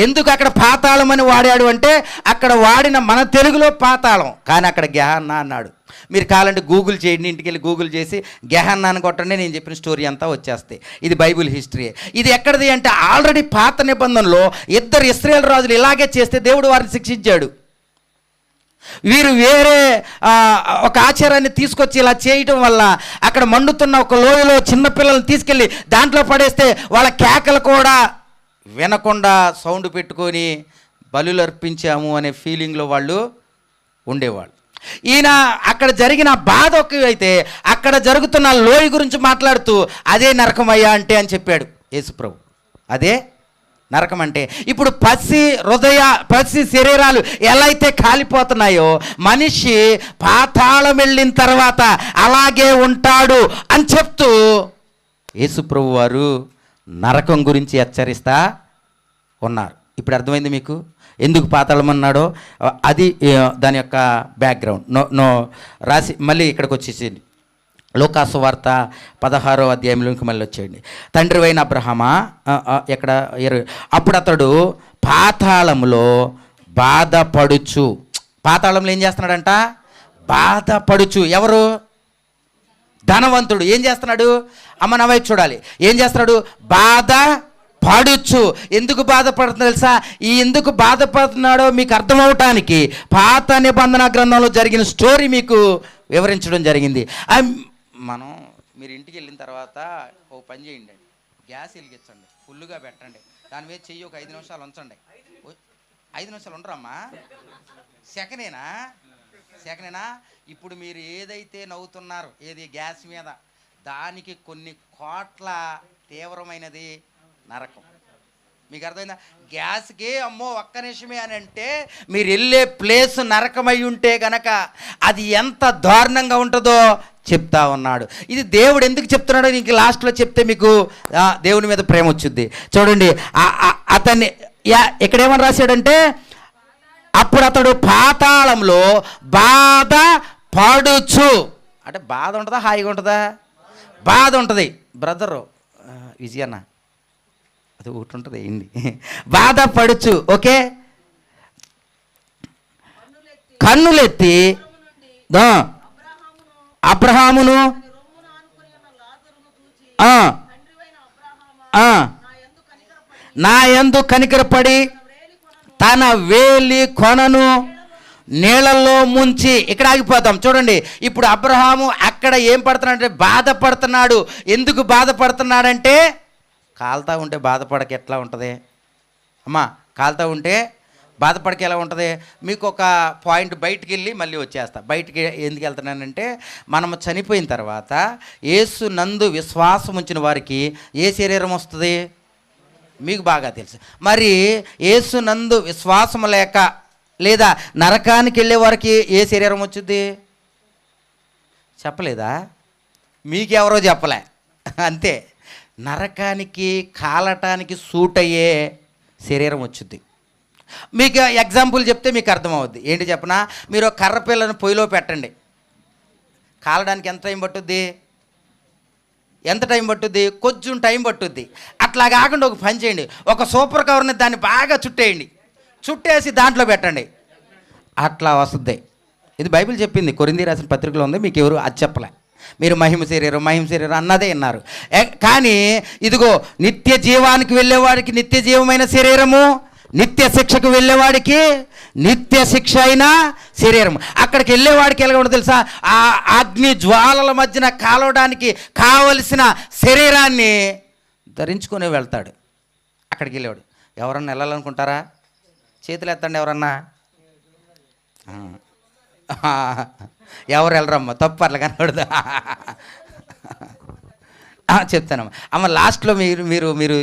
ఎందుకు అక్కడ పాతాళం అని వాడాడు అంటే అక్కడ వాడిన మన తెలుగులో పాతాళం, కానీ అక్కడ గెహన్నా అన్నాడు. మీరు కావాలంటే గూగుల్ చేయండి, ఇంటికి వెళ్ళి గూగుల్ చేసి గెహన్నా అని కొట్టండి, నేను చెప్పిన స్టోరీ అంతా వచ్చేస్తాయి. ఇది బైబిల్ హిస్టరీ. ఇది ఎక్కడిది అంటే ఆల్రెడీ పాత నిబంధనలో 2 ఇశ్రాయేలు రాజులు ఇలాగే చేస్తే దేవుడు వారిని శిక్షించాడు. వీరు వేరే ఒక ఆచారాన్ని తీసుకొచ్చి ఇలా చేయటం వల్ల అక్కడ మండుతున్న ఒక లోయలో చిన్నపిల్లల్ని తీసుకెళ్ళి దాంట్లో పడేస్తే వాళ్ళ కేకలు కూడా వినకుండా సౌండ్ పెట్టుకొని బలులు అర్పించాము అనే ఫీలింగ్లో వాళ్ళు ఉండేవాళ్ళు. ఈయన అక్కడ జరిగిన బాధ అయితే అక్కడ జరుగుతున్న లోయ గురించి మాట్లాడుతూ అదే నరకమయ్యా అంటే అని చెప్పాడు యేసుప్రభు. అదే నరకం అంటే ఇప్పుడు పసి శరీరాలు ఎలా అయితే కాలిపోతున్నాయో మనిషి పాతాళం వెళ్ళిన తర్వాత అలాగే ఉంటాడు అని చెప్తూ యేసుప్రభు వారు నరకం గురించి హెచ్చరిస్తా ఉన్నారు. ఇప్పుడు అర్థమైంది మీకు ఎందుకు పాతాళం అన్నాడో? అది దాని యొక్క బ్యాక్గ్రౌండ్. నో రాసి మళ్ళీ ఇక్కడికి వచ్చేసింది. లూకాసు వార్త 16వ అధ్యాయంలోకి మళ్ళీ వచ్చేయండి. తండ్రి అయిన అబ్రహామా ఎక్కడ అప్పుడు అతడు పాతాళంలో బాధపడుచు, పాతాళంలో ఏం చేస్తున్నాడంట? బాధపడుచు. ఎవరు? ధనవంతుడు. ఏం చేస్తున్నాడు? అమ్మ నా వైపు చూడాలి. ఏం చేస్తున్నాడు? బాధ పడుచు. ఎందుకు బాధపడుతుందో తెలుసా? ఈ ఎందుకు బాధపడుతున్నాడో మీకు అర్థమవటానికి పాత నిబంధన గ్రంథంలో జరిగిన స్టోరీ మీకు వివరించడం జరిగింది. మీరు ఇంటికి వెళ్ళిన తర్వాత ఓ పని చేయండి, గ్యాస్ వెలిగించండి, ఫుల్గా పెట్టండి, దాని మీద చెయ్యి ఒక 5 నిమిషాలు ఉంచండి. 5 నిమిషాలు ఉండరమ్మా? సెకనేనా? ఇప్పుడు మీరు ఏదైతే నవ్వుతున్నారో ఏది గ్యాస్ మీద, దానికి కొన్ని కోట్ల తీవ్రమైనది నరకం. మీకు అర్థమైందా? గ్యాస్కి అమ్మో ఒక్క నిమిషమే అని అంటే మీరు వెళ్ళే ప్లేస్ నరకమై ఉంటే గనక అది ఎంత దారుణంగా ఉంటుందో చెప్తా ఉన్నాడు. ఇది దేవుడు ఎందుకు చెప్తున్నాడో నీకు లాస్ట్లో చెప్తే మీకు దేవుని మీద ప్రేమ వచ్చింది. చూడండి, అతన్ని ఇక్కడేమని రాశాడంటే అప్పుడు అతడు పాతాళంలో బాధ పడుచు. అంటే బాధ ఉంటుందా హాయిగా ఉంటుందా? బాధ ఉంటుంది. బ్రదరు విజయన్న అది ఒకటి ఉంటుంది ఏంటి? బాధపడుచు. ఓకే, కన్నులెత్తి అబ్రహామును నా యందు కనికరపడి తన వేలి కొనను నీళ్ళల్లో ముంచి. ఇక్కడ ఆగిపోతాం. చూడండి, ఇప్పుడు అబ్రహాము అక్కడ ఏం పడుతున్నాడంటే బాధపడుతున్నాడు. ఎందుకు బాధపడుతున్నాడంటే కాలుతా ఉంటే బాధపడక ఎట్లా ఉంటుంది అమ్మా? కాలుతా ఉంటే బాధపడక ఎలా ఉంటుంది? మీకు ఒక పాయింట్ బయటికి వెళ్ళి మళ్ళీ వచ్చేస్తా. బయటికి ఎందుకు వెళ్తున్నానంటే మనము చనిపోయిన తర్వాత యేసు నందు విశ్వాసం ఉంచిన వారికి ఏ శరీరం వస్తుంది మీకు బాగా తెలుసు. మరి యేసు నందు విశ్వాసం లేక లేదా నరకానికి వెళ్ళే వారికి ఏ శరీరం వచ్చింది చెప్పలేదా? మీకెవరో చెప్పలే అంతే. నరకానికి కాలటానికి సూట్ అయ్యే శరీరం వచ్చింది. మీకు ఎగ్జాంపుల్ చెప్తే మీకు అర్థమవుద్ది. ఏంటి చెప్పనా? మీరు కర్ర పిల్లను పొయ్యిలో పెట్టండి, కాలడానికి ఎంత టైం పట్టుద్ది? కొంచెం టైం పట్టుద్ది. అట్లా కాకుండా ఒక పని చేయండి, ఒక సూపర్ కవర్ని దాన్ని బాగా చుట్టేయండి, చుట్టేసి దాంట్లో పెట్టండి, అట్లా వస్తుంది. ఇది బైబిల్ చెప్పింది, కొరింథీ రాసిన పత్రికలో ఉంది. మీకు ఎవరు అది చెప్పలే. మీరు మహిమ శరీరం అన్నదే విన్నారు. కానీ ఇదిగో నిత్య జీవానికి వెళ్ళేవాడికి నిత్య జీవమైన శరీరము, నిత్య శిక్షకు వెళ్ళేవాడికి నిత్య శిక్ష అయిన శరీరం. అక్కడికి వెళ్ళేవాడికి ఎలా ఉండదు తెలుసా? ఆ అగ్ని జ్వాలల మధ్యన కాలవడానికి కావలసిన శరీరాన్ని ధరించుకొని వెళ్తాడు. అక్కడికి వెళ్ళేవాడు. ఎవరన్నా వెళ్ళాలనుకుంటారా? చేతులు ఎత్తండి ఎవరన్నా. ఎవరు వెళ్ళరమ్మ, తప్పు అట్లా కనబడదు. చెప్తానమ్మా. అమ్మ లాస్ట్లో మీరు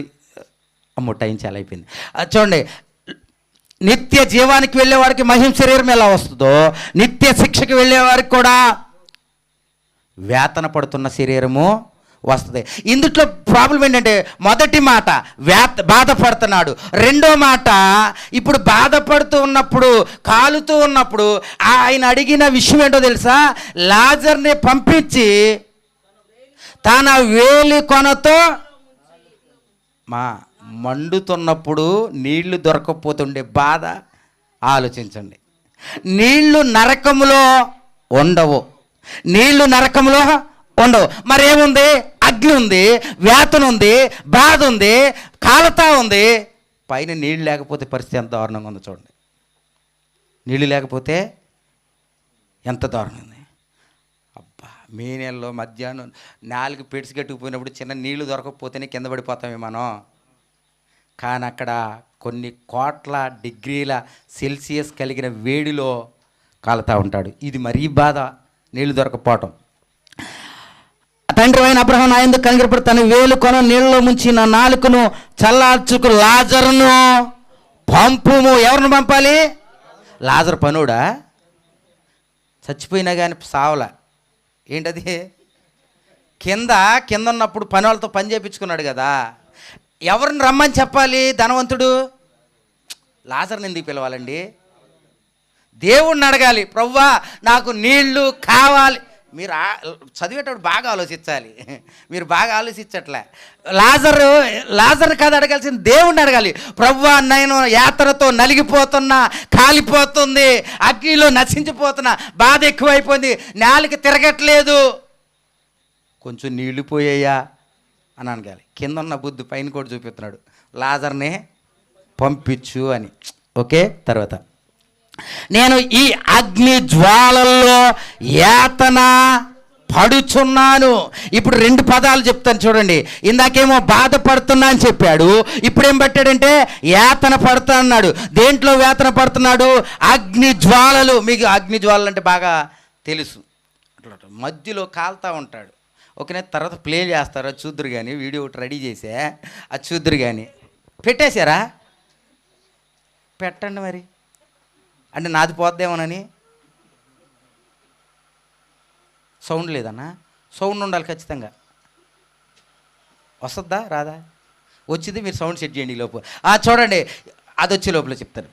అమ్మో టైం చాలా అయిపోయింది. చూడండి, నిత్య జీవానికి వెళ్ళేవాడికి మహిమ శరీరం ఎలా వస్తుందో నిత్య శిక్షకి వెళ్ళేవారికి కూడా వేతన పడుతున్న శరీరము వస్తుంది. ఇందుట్లో ప్రాబ్లం ఏంటంటే మొదటి మాట బాధపడుతున్నాడు, రెండో మాట ఇప్పుడు బాధపడుతూ ఉన్నప్పుడు కాలుతూ ఉన్నప్పుడు ఆయన అడిగిన విషయం ఏంటో తెలుసా? లాజర్ని పంపించి తన వేలి కొనతో మండుతున్నప్పుడు నీళ్లు దొరకకపోతుండే బాధ ఆలోచించండి. నీళ్లు నరకములో ఉండవు, మరేముంది? అగ్ని ఉంది, వేతన ఉంది, బాధ ఉంది, కాలతా ఉంది. పైన నీళ్ళు లేకపోతే పరిస్థితి ఎంత దారుణంగా ఉందో చూడండి. నీళ్ళు లేకపోతే ఎంత దారుణం ఉంది. అబ్బా, మే నెలలో మధ్యాహ్నం 4 పెట్స్ కట్టుకుపోయినప్పుడు చిన్న నీళ్లు దొరకకపోతేనే కింద పడిపోతామే మనం. కానీ అక్కడ కొన్ని కోట్ల డిగ్రీల సెల్సియస్ కలిగిన వేడిలో కాలుతూ ఉంటాడు. ఇది మరీ బాధ, నీళ్లు దొరకపోవటం. తండ్రి అయిన అబ్రహాము నా యందు కనికరపడి తన వేలుకొన నీళ్ళలో ముంచి నా నాలుకను చల్లార్చుకు లాజరును పంపుము. ఎవరిని పంపాలి? లాజరు పనుడా? చచ్చిపోయినా కానీ సావలా. ఏంటది? కింద ఉన్నప్పుడు పని వాళ్ళతో పని చేయించుకున్నాడు కదా. ఎవరిని రమ్మని చెప్పాలి? ధనవంతుడు. లాజరుని ఎందుకు పిలవాలండి? దేవుణ్ణి అడగాలి, ప్రవ్వా నాకు నీళ్లు కావాలి. మీరు చదివేటప్పుడు బాగా ఆలోచించాలి. మీరు బాగా ఆలోచించట్లే. లాజర్ కాదు అడగాల్సింది, దేవుణ్ణి అడగాలి. ప్రవ్వా నేను యాత్రతో నలిగిపోతున్నా, కాలిపోతుంది, అగ్నిలో నశించిపోతున్నా, బాధ ఎక్కువైపోయింది, నేలకి తిరగట్లేదు, కొంచెం నీళ్లు పోయాయా అని అనగాలి. కింద ఉన్న బుద్ధి పైన కూడా చూపిస్తున్నాడు, లాజర్ని పంపించు అని. ఓకే, తర్వాత నేను ఈ అగ్ని జ్వాలల్లో యాతన పడుచున్నాను. ఇప్పుడు 2 పదాలు చెప్తాను చూడండి. ఇందాకేమో బాధపడుతున్నా అని చెప్పాడు, ఇప్పుడేం పెట్టాడంటే యాతన పడుతా అన్నాడు. దేంట్లో యాతన పడుతున్నాడు? అగ్ని జ్వాలలు. మీకు అగ్ని జ్వాలలు అంటే బాగా తెలుసు, మధ్యలో కాలుతూ ఉంటాడు. ఓకేనే, తర్వాత ప్లే చేస్తారు, అది చూద్దరు. కానీ వీడియో ఒకటి రెడీ చేసే, అది చూద్దరు. కానీ పెట్టేశారా? పెట్టండి మరి, అంటే నాది పోద్దేమోనని. సౌండ్ లేదన్నా? సౌండ్ ఉండాలి ఖచ్చితంగా. వస్తుందా రాదా? వచ్చింది, మీరు సౌండ్ సెట్ చేయండి లోపు. చూడండి, అది వచ్చే లోపల చెప్తారు.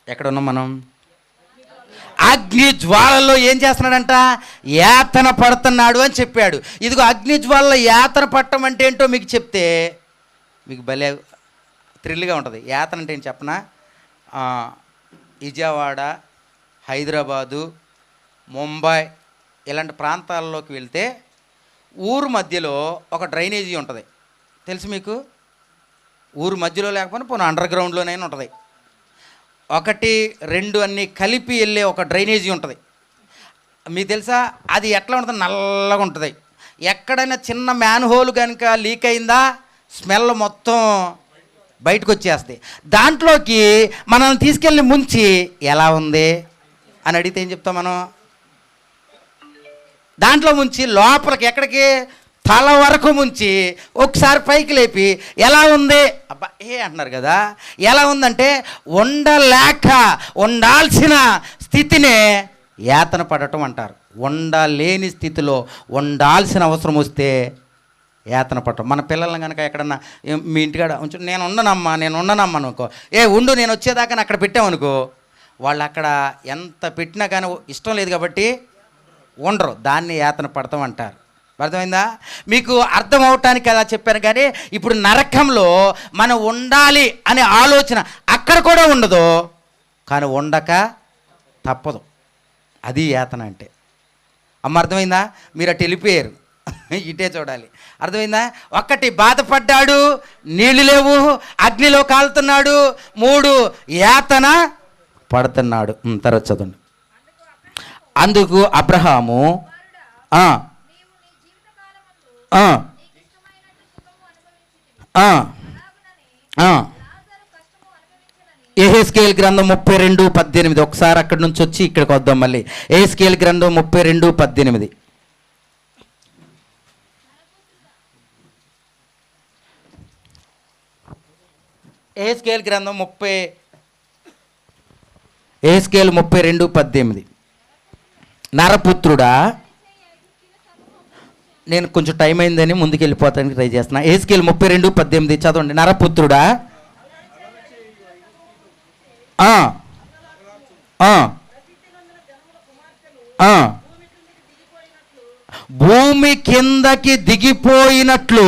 ఎక్కడ ఉన్నాం మనం? అగ్ని జ్వాలల్లో ఏం చేస్తున్నాడంట? యాతన పడుతున్నాడు అని చెప్పాడు. ఇదిగో అగ్ని జ్వాలలో యాతన పట్టడం అంటే ఏంటో మీకు చెప్తే మీకు భలే థ్రిల్గా ఉంటుంది. యాతన అంటే ఏంటి చెప్పనా? విజయవాడ, హైదరాబాదు, ముంబై ఇలాంటి ప్రాంతాల్లోకి వెళ్తే ఊరు మధ్యలో ఒక డ్రైనేజీ ఉంటుంది, తెలుసు మీకు? ఊరు మధ్యలో లేకపోయినా పోనీ అండర్ గ్రౌండ్లోనైనా ఉంటుంది. 1, 2 అన్నీ కలిపి వెళ్ళే ఒక డ్రైనేజీ ఉంటుంది. మీకు తెలుసా అది ఎట్లా ఉంటుంది? నల్లగా ఉంటుంది. ఎక్కడైనా చిన్న మ్యాన్ హోల్ కనుక లీక్ అయిందా స్మెల్ మొత్తం బయటకు వచ్చేస్తాయి. దాంట్లోకి మనల్ని తీసుకెళ్ళి ముంచి ఎలా ఉంది అని అడిగితే ఏం చెప్తాం మనం? దాంట్లో ముంచి లోపలికి ఎక్కడికి? తల వరకు ముంచి ఒకసారి పైకి లేపి ఎలా ఉంది అబ్బా అంటున్నారు కదా. ఎలా ఉందంటే ఉండలేక ఉండాల్సిన స్థితినే యాతన పడటం అంటారు. ఉండలేని స్థితిలో ఉండాల్సిన అవసరం వస్తే యాతన పడటం. మన పిల్లల్ని కనుక ఎక్కడన్నా మీ ఇంటికాడ ఉంచు, నేను ఉండనమ్మా అనుకో, ఉండు నేను వచ్చేదాకా అక్కడ పెట్టామనుకో, వాళ్ళు అక్కడ ఎంత పెట్టినా కానీ ఇష్టం లేదు కాబట్టి ఉండరు. దాన్ని యాతన పడతాం అంటారు. అర్థమైందా? మీకు అర్థం అవటానికి అలా చెప్పాను. కానీ ఇప్పుడు నరకంలో మనం ఉండాలి అనే ఆలోచన అక్కడ కూడా ఉండదు, కానీ ఉండక తప్పదు. అది యాతన అంటే. అమ్మ అర్థమైందా? మీరు అటు వెళ్ళిపోయారు, ఇటే చూడాలి. అర్థమైందా? 1 బాధపడ్డాడు, నీళ్ళు లేవు, అగ్నిలో కాలుతున్నాడు. 3 యాతన పడుతున్నాడు. తర్వాత చదవండి. అందుకు అబ్రహాము యెహెజ్కేలు గ్రంథం 32:18. ఒకసారి అక్కడి నుంచి వచ్చి ఇక్కడికి వద్దాం మళ్ళీ. యెహెజ్కేలు గ్రంథం 32:18. యెహెజ్కేలు గ్రంథం 32:18. నరపుత్రుడా, నేను కొంచెం టైం అయిందని ముందుకు వెళ్ళిపోతానికి ట్రై చేస్తున్నా. యెహెజ్కేలు 32:18 చదవండి. నరపుత్రుడా, భూమి కిందకి దిగిపోయినట్లు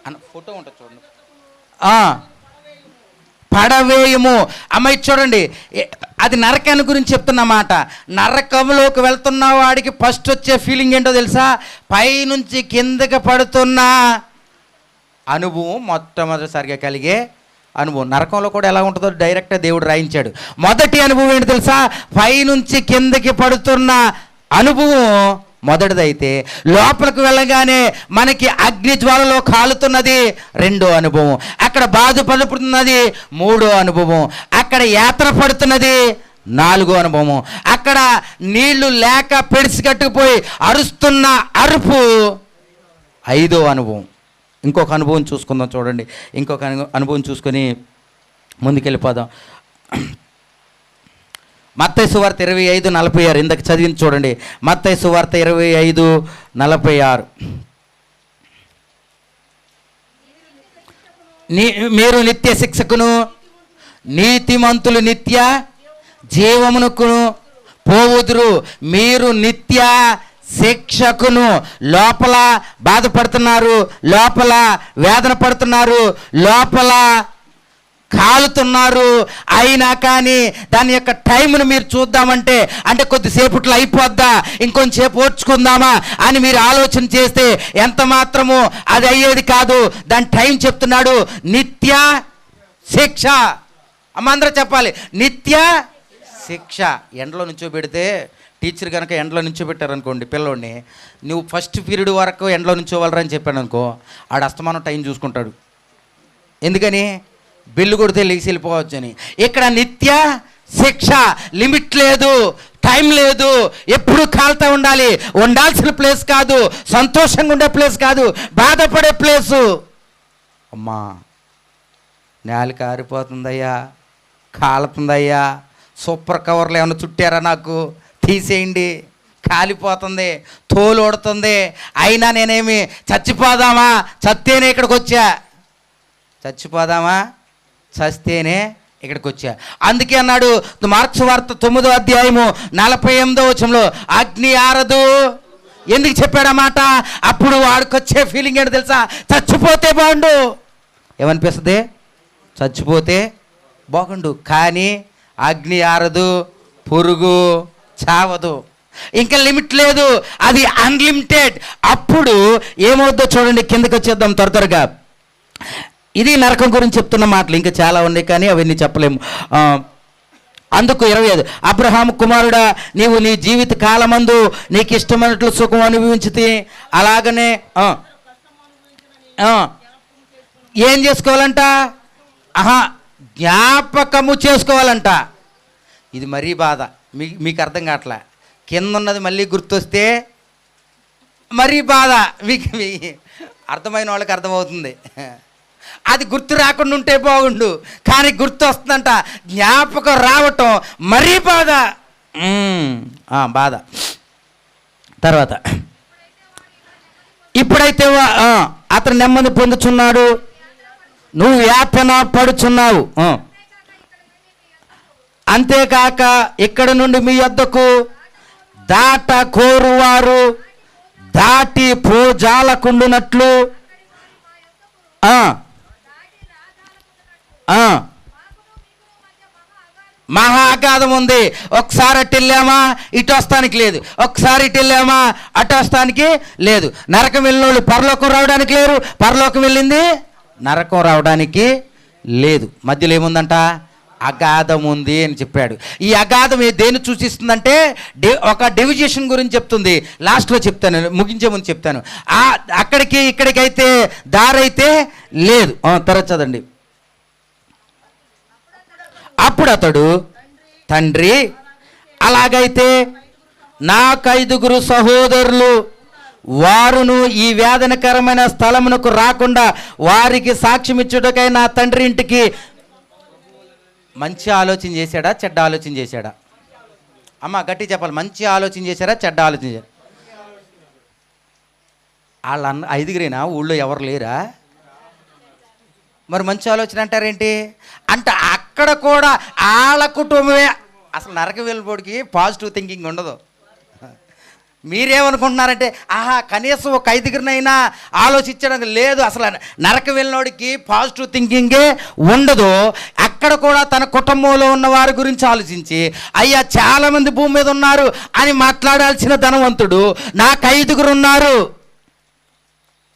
అన్న ఫోటో ఉంటుంది చూడండి. పడవేయము. అమ్మాయి చూడండి, అది నరకాన్ని గురించి చెప్తున్నమాట. నరకంలోకి వెళ్తున్న వాడికి ఫస్ట్ వచ్చే ఫీలింగ్ ఏంటో తెలుసా? పైనుంచి కిందకి పడుతున్న అనుభవం మొట్టమొదటిసారిగా కలిగే అనుభవం. నరకంలో కూడా ఎలా ఉంటుందో డైరెక్ట్గా దేవుడు రాయించాడు. మొదటి అనుభవం ఏంటి తెలుసా? పైనుంచి కిందకి పడుతున్న అనుభవం మొదటిదైతే, లోపలికి వెళ్ళగానే మనకి అగ్ని జ్వాలలో కాలుతున్నది రెండో అనుభవం, అక్కడ బాధపడుతున్నది మూడో అనుభవం, అక్కడ యాత్ర పడుతున్నది నాలుగో అనుభవం, అక్కడ నీళ్లు లేక పెడిసికట్టుకుపోయి అరుస్తున్న అరుపు ఐదో అనుభవం. ఇంకొక అనుభవం చూసుకుందాం, చూడండి. ఇంకొక అనుభవం చూసుకొని ముందుకెళ్ళిపోదాం. మత్తయి సువార్త 25:46 ఇందాక చదివింది చూడండి. మత్తయి సువార్త 25:46. మీరు నిత్య శిక్షకును నీతిమంతులు నిత్య జీవమునకు పోవుదురు. మీరు నిత్య శిక్షకును. లోపల బాధపడుతున్నారు, లోపల వేదన పడుతున్నారు, లోపల కాలుతున్నారు, అయినా కానీ దాని యొక్క టైంను మీరు చూద్దామంటే, అంటే కొద్దిసేపట్లో అయిపోద్దా, ఇంకొంచెంసేపు ఓర్చుకుందామా అని మీరు ఆలోచన చేస్తే ఎంత మాత్రము అది అయ్యేది కాదు. దాని టైం చెప్తున్నాడు, నిత్య శిక్ష. అమ్మ అందరూ చెప్పాలి, నిత్య శిక్ష. ఎండలో నుంచోబెడితే, టీచర్ కనుక ఎండలో నుంచోబెట్టారనుకోండి పిల్లోడిని, నువ్వు ఫస్ట్ పీరియడ్ వరకు ఎండలో నుంచోవాలరని చెప్పాను అనుకో, ఆడు అస్తమానం టైం చూసుకుంటాడు. ఎందుకని? బిల్లు కొడితే లేచి వెళ్ళిపోవచ్చు అని. ఇక్కడ నిత్య శిక్ష, లిమిట్ లేదు, టైం లేదు, ఎప్పుడు కాలుతూ ఉండాలి. ఉండాల్సిన ప్లేస్ కాదు, సంతోషంగా ఉండే ప్లేస్ కాదు, బాధపడే ప్లేసు. అమ్మా నేల కారిపోతుందయ్యా, కాలుతుందయ్యా, సూపర్ కవర్లు ఏమైనా చుట్టారా, నాకు తీసేయండి, కాలిపోతుంది, తోలు ఓడుతుంది, అయినా నేనేమి చచ్చిపోదామా, చస్తేనే ఇక్కడికి వచ్చా, చచ్చిపోదామా చస్తేనే ఇక్కడికి వచ్చా. అందుకే అన్నాడు మార్క్స్ వార్త 9:48 అగ్ని ఆరదు. ఎందుకు చెప్పాడన్నమాట? అప్పుడు వాడికి వచ్చే ఫీలింగ్ ఏంటి తెలుసా? చచ్చిపోతే బాగుండు. ఏమనిపిస్తుంది? చచ్చిపోతే బాగుండు. కానీ అగ్ని ఆరదు, పురుగు చావదు, ఇంకా లిమిట్ లేదు, అది అన్లిమిటెడ్. అప్పుడు ఏమవుద్దో చూడండి, కిందకి వచ్చేద్దాం త్వరగా. ఇది నరకం గురించి చెప్తున్న మాటలు, ఇంకా చాలా ఉన్నాయి కానీ అవన్నీ చెప్పలేము. అందుకు 25, అబ్రహాము కుమారుడా, నీవు నీ జీవిత కాలమందు నీకు ఇష్టమైనట్లు సుఖం అనుభవించితే, అలాగనే ఏం చేసుకోవాలంట? జ్ఞాపకము చేసుకోవాలంట. ఇది మరీ బాధ, మీకు అర్థం కావట్లే. కింద ఉన్నది మళ్ళీ గుర్తొస్తే మరీ బాధ. మీకు అర్థమైన వాళ్ళకి అర్థమవుతుంది. అది గుర్తు రాకుండా ఉంటే బాగుండు, కానీ గుర్తు వస్తుందంట. జ్ఞాపకం రావటం మరీ బాధ, బాధ. తర్వాత ఇప్పుడైతే అతను నెమ్మది పొందుచున్నాడు, నువ్వు యాతన పడుచున్నావు. అంతేకాక ఇక్కడ నుండి మీ వద్దకు దాట కోరువారు దాటి పోజాలకుండునట్లు మహా అగాధం ఉంది. ఒకసారి అటు వెళ్ళామా ఇటు వస్తానికి లేదు, ఒకసారి ఇటు వెళ్ళామా అటు వస్తానికి లేదు. నరకం వెళ్ళిన వాళ్ళు పరలోకం రావడానికి లేరు, పరలోకం వెళ్ళింది నరకం రావడానికి లేదు. మధ్యలో ఏముందంట? అగాధం ఉంది అని చెప్పాడు. ఈ అగాధం దేన్ని సూచిస్తుందంటే ఒక డివిజేషన్ గురించి చెప్తుంది. లాస్ట్లో చెప్తాను, ముగించే ముందు చెప్తాను. అక్కడికి ఇక్కడికైతే దారైతే లేదు. తర్వాత చదండి. అప్పుడు అతడు, తండ్రి అలాగైతే నాకు 5 సహోదరులు, వారును ఈ వేదనకరమైన స్థలమునకు రాకుండా వారికి సాక్ష్యం ఇచ్చుటకై నా తండ్రి ఇంటికి. మంచి ఆలోచన చేశాడా, చెడ్డ ఆలోచన చేశాడా? అమ్మ గట్టి చెప్పాలి. మంచి ఆలోచన చేశారా, చెడ్డ ఆలోచన చేశారా? వాళ్ళ 5 ఊళ్ళో ఎవరు లేరా? మరి మంచి ఆలోచన అంటారేంటి? అంటే అక్కడ కూడా వాళ్ళ కుటుంబమే. అసలు నరక వెళ్ళిపోడికి పాజిటివ్ థింకింగ్ ఉండదు. మీరేమనుకుంటున్నారంటే కనీసం ఒక 5 ఆలోచించడం లేదు. అసలు నరక వెళ్ళినోడికి పాజిటివ్ థింకింగే ఉండదు. అక్కడ కూడా తన కుటుంబంలో ఉన్న వారి గురించి ఆలోచించి, అయ్యా చాలామంది భూమి మీద ఉన్నారు అని మాట్లాడాల్సిన ధనవంతుడు నాకు 5 ఉన్నారు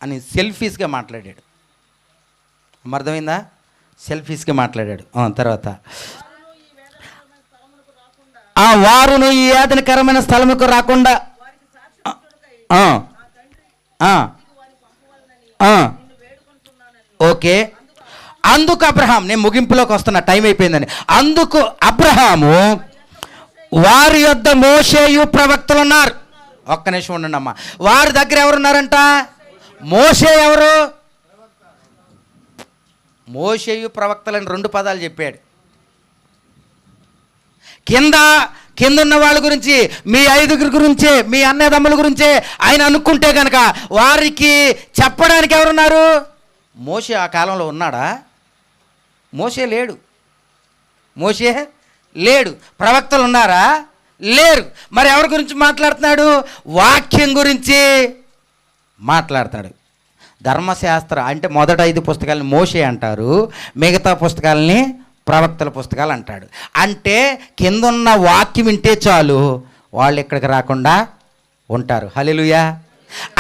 అని సెల్ఫీస్గా మాట్లాడాడు. అర్థమైందా? సెల్ఫీస్కి మాట్లాడాడు. తర్వాత వారును ఈ యాతనకరమైన స్థలముకు రాకుండా ఓకే. అందుకు అబ్రహాం, నేను ముగింపులోకి వస్తున్నా, టైం అయిపోయిందని. అందుకు అబ్రహాము వారి యొద్ద మోషేయు ప్రవక్తలు ఉన్నారు. ఒక్క నిమిషం ఉండండి అమ్మా. వారి దగ్గర ఎవరున్నారంట? మోషే ఎవరు? మోషేయు ప్రవక్తలని 2 పదాలు చెప్పాడు. కింద ఉన్న వాళ్ళ గురించి, మీ 5 గురించే, మీ అన్నదమ్ముల గురించే ఆయన అనుకుంటే కనుక వారికి చెప్పడానికి ఎవరున్నారు? మోషే ఆ కాలంలో ఉన్నాడా? మోషే లేడు. ప్రవక్తలు ఉన్నారా? లేరు. మరి ఎవరి గురించి మాట్లాడుతున్నాడు? వాక్యం గురించి మాట్లాడుతున్నాడు. ధర్మశాస్త్ర అంటే మొదట 5 పుస్తకాలని మోషే అంటారు, మిగతా పుస్తకాలని ప్రవక్తల పుస్తకాలు అంటాడు. అంటే కిందున్న వాక్యం వింటే చాలు వాళ్ళు ఇక్కడికి రాకుండా ఉంటారు. హల్లెలూయా.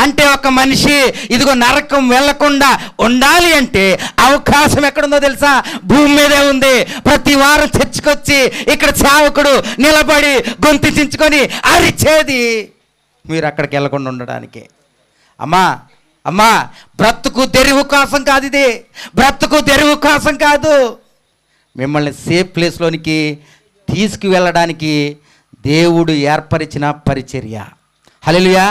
అంటే ఒక మనిషి ఇదిగో నరకం వెళ్లకుండా ఉండాలి అంటే అవకాశం ఎక్కడుందో తెలుసా? భూమి మీదే ఉంది. ప్రతి వారం చర్చికొచ్చి ఇక్కడ సేవకుడు నిలబడి గొంతు చించుకొని అరిచేది మీరు అక్కడికి వెళ్ళకుండా ఉండడానికి. అమ్మా బ్రతుకు తెరువు కోసం కాదు, ఇది బ్రతుకు తెరువు కోసం కాదు. మిమ్మల్ని సేఫ్ ప్లేస్లోనికి తీసుకువెళ్ళడానికి దేవుడు ఏర్పరిచిన పరిచర్య. హల్లెలూయా.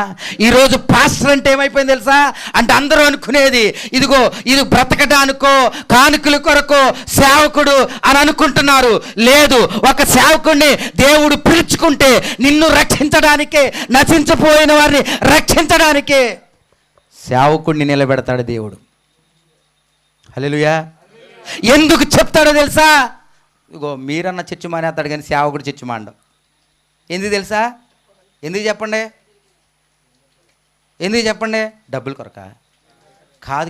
ఈరోజు పాస్టర్ అంటే ఏమైపోయింది తెలుసా? అంటే అందరూ అనుకునేది ఇదిగో ఇది బ్రతకడానికో కానుకల కొరకో సేవకుడు అని అనుకుంటున్నారు. లేదు, ఒక సేవకుడిని దేవుడు పిలుచుకుంటే నిన్ను రక్షించడానికే, నశించిపోయిన వారిని రక్షించడానికే సేవకుడిని నిలబెడతాడు దేవుడు. హల్లెలూయా. ఎందుకు చెప్తాడో తెలుసా? ఇగో మీరన్న చర్చి మానేస్తాడు కానీ సేవకుడు చర్చి మాండం. ఎందుకు తెలుసా? ఎందుకు చెప్పండి? డబ్బుల కొరక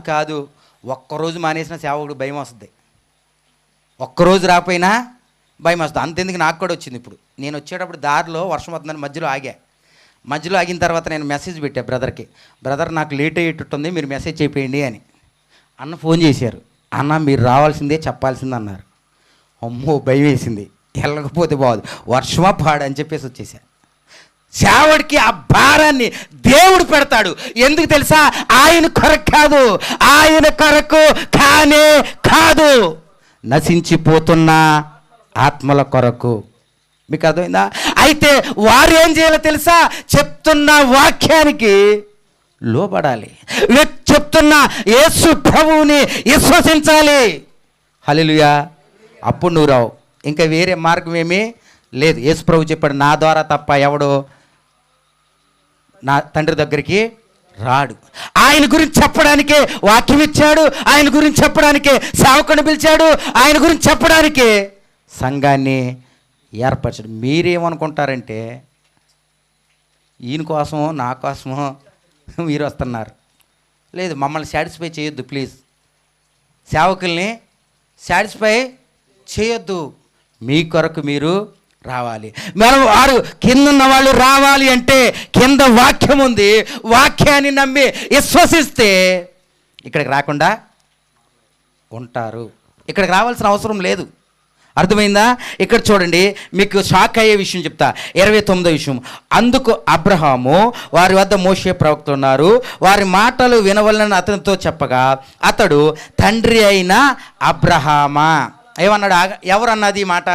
కాదు. ఒక్కరోజు మానేసిన సేవకుడు భయం వస్తుంది. ఒక్కరోజు రాకపోయినా భయం వస్తుంది. అంతెందుకు నాకు కూడా వచ్చింది. ఇప్పుడు నేను వచ్చేటప్పుడు దారిలో వర్షం వస్తుందని మధ్యలో ఆగిన తర్వాత నేను మెసేజ్ పెట్టా బ్రదర్కి, బ్రదర్ నాకు లేట్ అయ్యేటట్టుంది, మీరు మెసేజ్ చెప్పేయండి అని. అన్న ఫోన్ చేశారు, అన్న మీరు రావాల్సిందే చెప్పాల్సిందే అన్నారు. అమ్మో భయం వేసింది, వెళ్ళకపోతే బాగోదు, వర్షమా పాడని చెప్పేసి వచ్చేసా. సేవడికి ఆ భారాన్ని దేవుడు పెడతాడు. ఎందుకు తెలుసా? ఆయన కొరకు కాదు, ఆయన కొరకు కానే కాదు, నశించిపోతున్న ఆత్మల కొరకు. మీకు అర్థమైందా? అయితే వారు ఏం చేయాలో తెలుసా? చెప్తున్న వాక్యానికి లోబడాలి, చెప్తున్న యేసు ప్రభువుని విశ్వసించాలి. హల్లెలూయా. అప్పుడు నువ్వు రావు. ఇంకా వేరే మార్గం ఏమీ లేదు. యేసు ప్రభు చెప్పాడు, నా ద్వారా తప్ప ఎవడు నా తండ్రి దగ్గరికి రాడు. ఆయన గురించి చెప్పడానికే వాక్యం ఇచ్చాడు, ఆయన గురించి చెప్పడానికే సేవకుని పిలిచాడు, ఆయన గురించి చెప్పడానికే సంఘాన్ని ఏర్పరచాడు. మీరేమనుకుంటారంటే ఈయన కోసమో నా కోసమో మీరు వస్తున్నారు. లేదు, మమ్మల్ని సాటిస్ఫై చేయొద్దు ప్లీజ్. సేవకుల్ని సాటిస్ఫై చేయొద్దు. మీ కొరకు మీరు రావాలి. వారు కింద ఉన్న వాళ్ళు రావాలి అంటే కింద వాక్యం ఉంది. వాక్యాన్ని నమ్మి విశ్వసిస్తే ఇక్కడికి రాకుండా ఉంటారు. ఇక్కడికి రావాల్సిన అవసరం లేదు. అర్థమైందా? ఇక్కడ చూడండి, మీకు షాక్ అయ్యే విషయం చెప్తా. 29వ విషయం. అందుకు అబ్రహాము వారి వద్ద మోషే ప్రవక్తలు ఉన్నారు, వారి మాటలు వినవలనని అతనితో చెప్పగా అతడు తండ్రి అయిన అబ్రహామా ఏమన్నాడు? ఎవరన్నది ఈ మాట?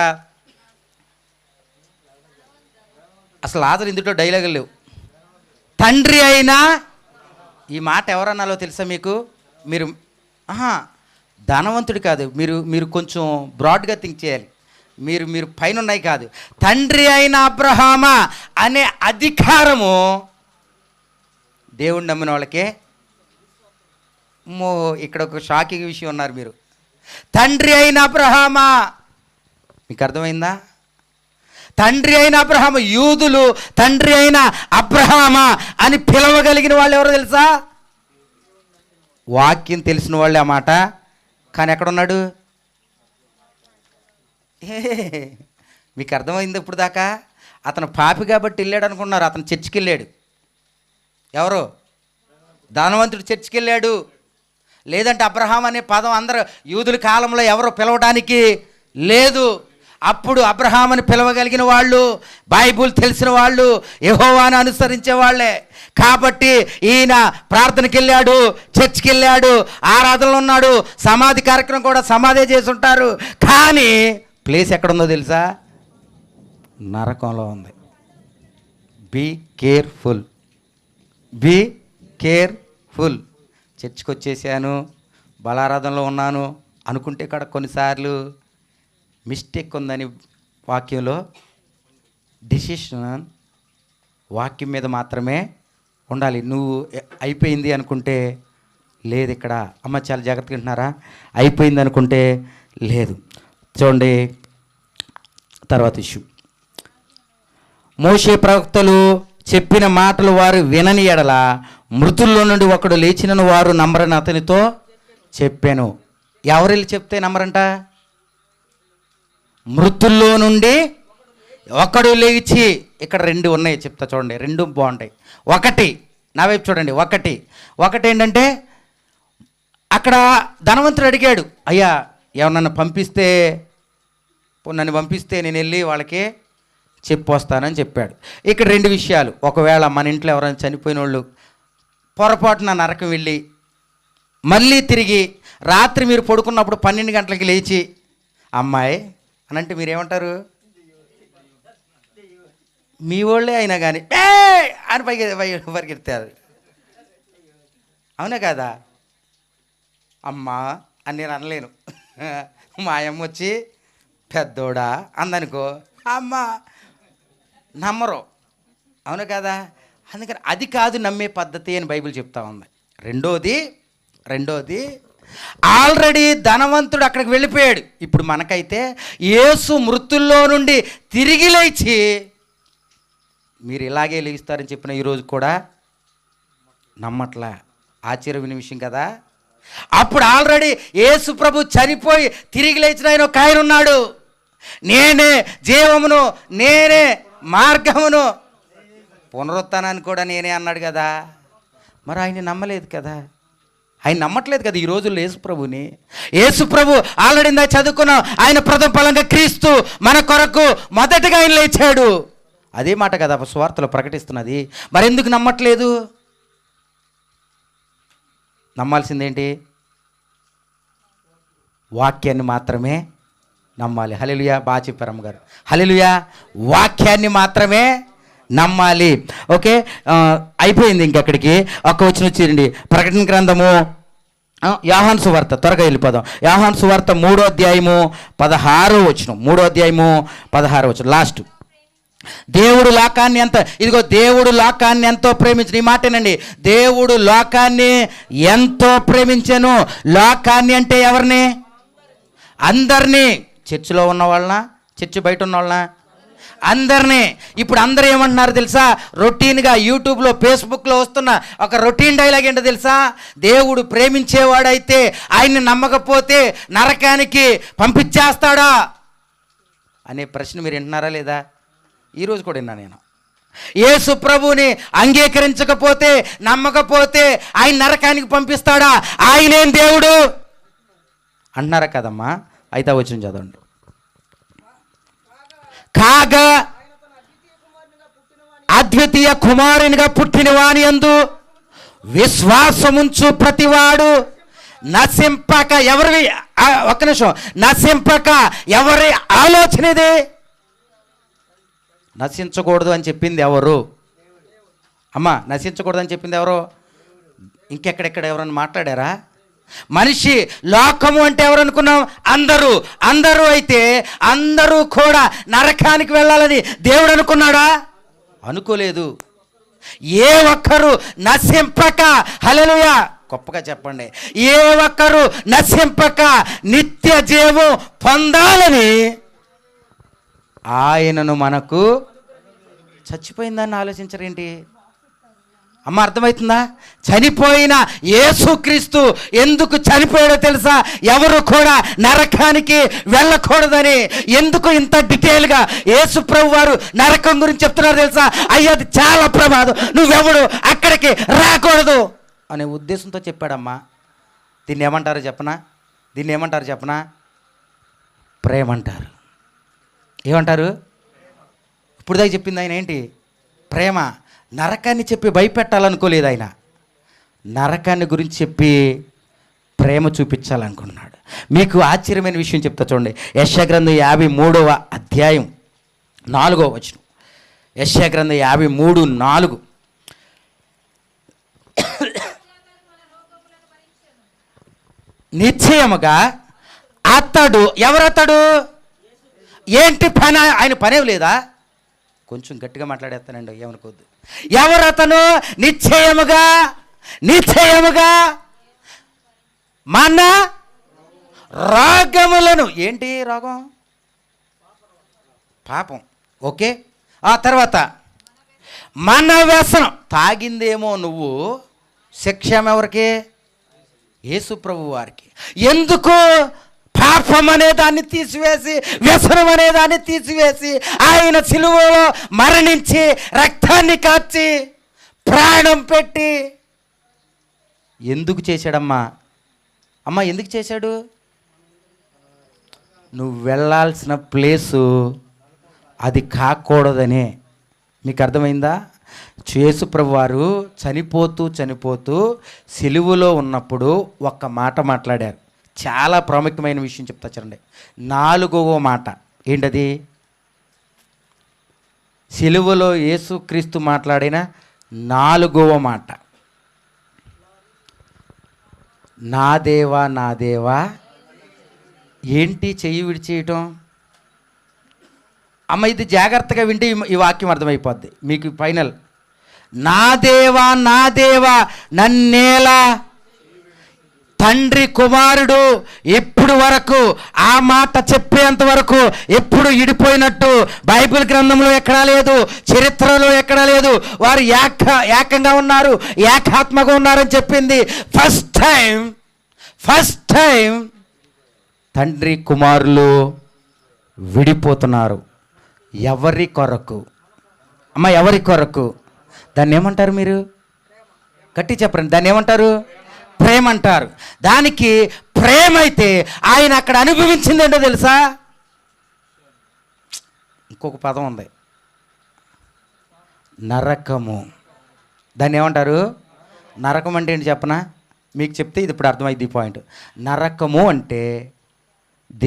అసలు ఆదరు ఇందులో డైలాగులు లేవు. తండ్రి అయినా ఈ మాట ఎవరన్నాలో తెలుసా మీకు? మీరు ధనవంతుడు కాదు, మీరు కొంచెం బ్రాడ్గా థింక్ చేయాలి. మీరు పైన ఉన్నాయి కాదు. తండ్రి అయిన అబ్రహామా అనే అధికారము దేవుణ్ణి నమ్మిన వాళ్ళకే. ఇక్కడ ఒక షాకింగ్ విషయం ఉన్నారు మీరు. తండ్రి అయిన అబ్రహామా, మీకు అర్థమైందా? తండ్రి అయిన అబ్రహాము. యూదులు తండ్రి అయిన అబ్రహామా అని పిలవగలిగిన వాళ్ళు ఎవరో తెలుసా? వాక్యం తెలిసిన వాళ్ళే ఆ మాట. కానీ ఎక్కడున్నాడు? మీకు అర్థమైంది ఇప్పుడు దాకా? అతను పాపి కాబట్టి వెళ్ళాడు అనుకున్నారు. అతను చర్చికి వెళ్ళాడు. ఎవరు? ధనవంతుడు చర్చికి వెళ్ళాడు. లేదంటే అబ్రహాం అనే పదం అందరూ యూదుల కాలంలో ఎవరు పిలవడానికి లేదు. అప్పుడు అబ్రహాం అని పిలవగలిగిన వాళ్ళు, బైబుల్ తెలిసిన వాళ్ళు, యెహోవాను అనుసరించే వాళ్ళే. కాబట్టి ఈయన ప్రార్థనకి వెళ్ళాడు, చర్చ్కి వెళ్ళాడు, ఆరాధనలో ఉన్నాడు, సమాధి కార్యక్రమం కూడా సమాధి చేసి ఉంటారు. కానీ ప్లేస్ ఎక్కడుందో తెలుసా? నరకంలో ఉంది. Be careful, be careful. చర్చ్కి వచ్చేసాను, బలారాధనలో ఉన్నాను అనుకుంటే ఇక్కడ కొన్నిసార్లు మిస్టేక్ ఉందని వాక్యంలో. డెసిషన్ వాక్యం మీద మాత్రమే ఉండాలి. నువ్వు అయిపోయింది అనుకుంటే లేదు. ఇక్కడ అమ్మ చాలా జాగ్రత్తగా వింటున్నారా? అయిపోయింది అనుకుంటే లేదు. చూడండి తర్వాత ఇష్యూ. మోషే ప్రవక్తలు చెప్పిన మాటలు వారు వినని ఎడల మృతుల్లో నుండి ఒకడు లేచినను వారు నమ్మరని అతనితో చెప్పాను. ఎవరు వెళ్ళి చెప్తే నమ్మరంట? మృతుల్లో నుండి ఒకడు లేచి. ఇక్కడ రెండు ఉన్నాయి చెప్తా చూడండి, రెండు బాగుంటాయి. ఒకటి నా వైపు చూడండి. ఒకటి ఏంటంటే అక్కడ ధనవంతుడు అడిగాడు, అయ్యా ఎవరన్నా పంపిస్తే, నన్ను పంపిస్తే నేను వెళ్ళి వాళ్ళకి చెప్పొస్తానని చెప్పాడు. ఇక్కడ రెండు విషయాలు. ఒకవేళ మన ఇంట్లో ఎవరైనా చనిపోయిన వాళ్ళు పొరపాటున నరకం వెళ్ళి మళ్ళీ తిరిగి రాత్రి మీరు పడుకున్నప్పుడు 12 గంటలకి లేచి అమ్మాయి అని అంటే మీరేమంటారు? మీ వాళ్ళే అయినా కానీ ఏ అని పరిగెత్తారు. అవునా కదా? అమ్మా అని నేను అనలేను. మా అమ్మ వచ్చి పెద్దోడా అందనుకో, అమ్మ నమ్మరు. అవును కదా? అందుకని అది కాదు నమ్మే పద్ధతి అని బైబిల్ చెప్తా ఉంది. రెండోది ఆల్రెడీ ధనవంతుడు అక్కడికి వెళ్ళిపోయాడు. ఇప్పుడు మనకైతే యేసు మృతుల్లో నుండి తిరిగి లేచి మీరు ఇలాగే లేస్తారని చెప్పిన ఈరోజు కూడా నమ్మట్లా. ఆశ్చర్యమైన విషయం కదా? అప్పుడు ఆల్రెడీ యేసు ప్రభు చనిపోయి తిరిగి లేచిన ఆయన ఒక ఆయన ఉన్నాడు. నేనే జీవమును, నేనే మార్గమును, పునరుత్థానాన్ని కూడా నేనే అన్నాడు కదా. మరి ఆయన నమ్మలేదు కదా, ఆయన నమ్మట్లేదు కదా ఈ రోజుల్లో యేసుప్రభుని. యేసుప్రభు ఆల్రెడీ ఇందా చదువుకున్నాం, ఆయన ప్రథమ ఫలంగా క్రీస్తు మన కొరకు మొదటగా ఆయన లేచాడు. అదే మాట కదా సువార్తలో ప్రకటిస్తున్నది. మరి ఎందుకు నమ్మట్లేదు? నమ్మాల్సిందేంటి? వాక్యాన్ని మాత్రమే నమ్మాలి. హల్లెలూయా. బాగా చెప్పారు అమ్మగారు. హల్లెలూయా. వాక్యాన్ని మాత్రమే నమ్మాలి. ఓకే, అయిపోయింది. ఇంకెక్కడికి ఒక్క వచ్చిన వచ్చేయండి. ప్రకటన గ్రంథము యోహాను సువార్త, త్వరగా వెళ్ళిపోదాం. యోహాను సువార్త 3వ అధ్యాయము 16వ వచనం. 3వ అధ్యాయము 16వ వచనం లాస్ట్. దేవుడు లోకాన్ని దేవుడు లోకాన్ని ఎంతో ప్రేమించను. ఈ మాటేనండి, దేవుడు లోకాన్ని ఎంతో ప్రేమించెను. లోకాన్ని అంటే ఎవరిని? అందరినీ. చర్చిలో ఉన్న వాళ్ళనా, చర్చి బయట ఉన్న వాళ్ళనా? అందరినీ. ఇప్పుడు అందరూ ఏమంటున్నారు తెలుసా? రొటీన్గా యూట్యూబ్లో, ఫేస్బుక్లో వస్తున్న ఒక రొటీన్ డైలాగ్ ఏంటో తెలుసా? దేవుడు ప్రేమించేవాడైతే ఆయన్ని నమ్మకపోతే నరకానికి పంపించేస్తాడా అనే ప్రశ్న మీరు వింటున్నారా లేదా? ఈరోజు కూడా విన్నా నేను. యేసు ప్రభువుని అంగీకరించకపోతే, నమ్మకపోతే ఆయన నరకానికి పంపిస్తాడా? ఆయనేం దేవుడు అంటున్నారా కదమ్మా? అయితే వచ్చిన చదవండి. కాగా అద్వితీయ కుమారునిగా పుట్టిన వాని యందు విశ్వాసముంచు ప్రతివాడు నశింపక. ఎవరి ఒక్క నిమిషం, నశింపక ఎవరి ఆలోచనది? నశించకూడదు అని చెప్పింది ఎవరు? అమ్మా, నశించకూడదు అని చెప్పింది ఎవరు? ఇంకెక్కడెక్కడ ఎవరన్నా మాట్లాడారా? మనిషి లోకము అంటే ఎవరు అనుకున్నాం? అందరూ అయితే అందరూ కూడా నరకానికి వెళ్ళాలని దేవుడు అనుకున్నాడా? అనుకోలేదు. ఏ ఒక్కరు నశింపక, హల్లెలూయా గొప్పగా చెప్పండి, ఏ ఒక్కరు నశింపక నిత్య జీవం పొందాలని ఆయనను మనకు చచ్చిపోయిందని ఆలోచించరేంటి? అమ్మ అర్థమవుతుందా? చనిపోయిన యేసుక్రీస్తు ఎందుకు చనిపోయాడో తెలుసా? ఎవరు కూడా నరకానికి వెళ్ళకూడదని. ఎందుకు ఇంత డీటెయిల్గా యేసు ప్రభు వారు నరకం గురించి చెప్తున్నారు తెలుసా? అయ్యో అది చాలా ప్రమాదం, నువ్వెవడు అక్కడికి రాకూడదు అనే ఉద్దేశంతో చెప్పాడమ్మా. దీన్ని ఏమంటారు చెప్పనా? ప్రేమ అంటారు. ఏమంటారు? ఇప్పుడు దాకా చెప్పింది ఆయన ఏంటి? ప్రేమ. నరకాన్ని చెప్పి భయపెట్టాలనుకోలేదు ఆయన, నరకాన్ని గురించి చెప్పి ప్రేమ చూపించాలనుకున్నాడు. మీకు ఆశ్చర్యమైన విషయం చెప్తా చూడండి. యెషయా గ్రంథం 53వ అధ్యాయం 4వ వచనం. యెషయా గ్రంథం 53:4. నిశ్చయముగా అతడు, ఎవరతడు? ఏంటి పని? ఆయన పనేం లేదా? కొంచెం గట్టిగా మాట్లాడేస్తానండి, ఏమనుకోద్దు. ఎవరతను? నిశ్చయముగా మన రాగములను, ఏంటి రాగం? పాపం. ఓకే, ఆ తర్వాత మన వ్యసనం. తాగిందేమో నువ్వు, శిక్ష ఎవరికి? యేసు ప్రభు వారికి. ఎందుకు? పాపం అనే దాన్ని తీసివేసి, వ్యసనం అనే దాన్ని తీసివేసి, ఆయన సిలువలో మరణించి రక్తాన్ని కార్చి ప్రాణం పెట్టి ఎందుకు చేశాడమ్మా? ఎందుకు చేశాడు? నువ్వు వెళ్ళాల్సిన ప్లేసు అది కాకూడదనే. మీకు అర్థమైందా? యేసు ప్రభు వారు చనిపోతూ సిలువలో ఉన్నప్పుడు ఒక్క మాట మాట్లాడారు. చాలా ప్రాముఖ్యమైన విషయం చెప్తా చూడండి. 4వ మాట ఏంటది? సిలువలో యేసుక్రీస్తు మాట్లాడిన 4వ మాట, నా దేవా. ఏంటి చెయ్యి విడిచేయటం? ఇది జాగ్రత్తగా వింటే ఈ వాక్యం అర్థమైపోద్ది మీకు. ఫైనల్, నా దేవా నన్నేలా. తండ్రి కుమారుడు ఎప్పుడు వరకు ఆ మాట చెప్పేంత వరకు ఎప్పుడు ఇడిపోయినట్టు బైబిల్ గ్రంథంలో ఎక్కడా లేదు, చరిత్రలో ఎక్కడా లేదు. వారు ఏకంగా ఉన్నారు, ఏకాత్మగా ఉన్నారని చెప్పింది. ఫస్ట్ టైం తండ్రి కుమారులు విడిపోతున్నారు. ఎవరి కొరకు? ఎవరి కొరకు? దాన్ని ఏమంటారు? మీరు గట్టి చెప్పండి. దాన్ని ఏమంటారు? ప్రేమ అంటారు. దానికి ప్రేమ అయితే ఆయన అక్కడ అనుభవించింది ఏంటో తెలుసా? ఇంకొక పదం ఉంది, నరకము. దాన్ని ఏమంటారు? నరకం అంటే ఏంటి చెప్పనా? మీకు చెప్తే ఇది ఇప్పుడు అర్థమైంది ఈ పాయింట్. నరకము అంటే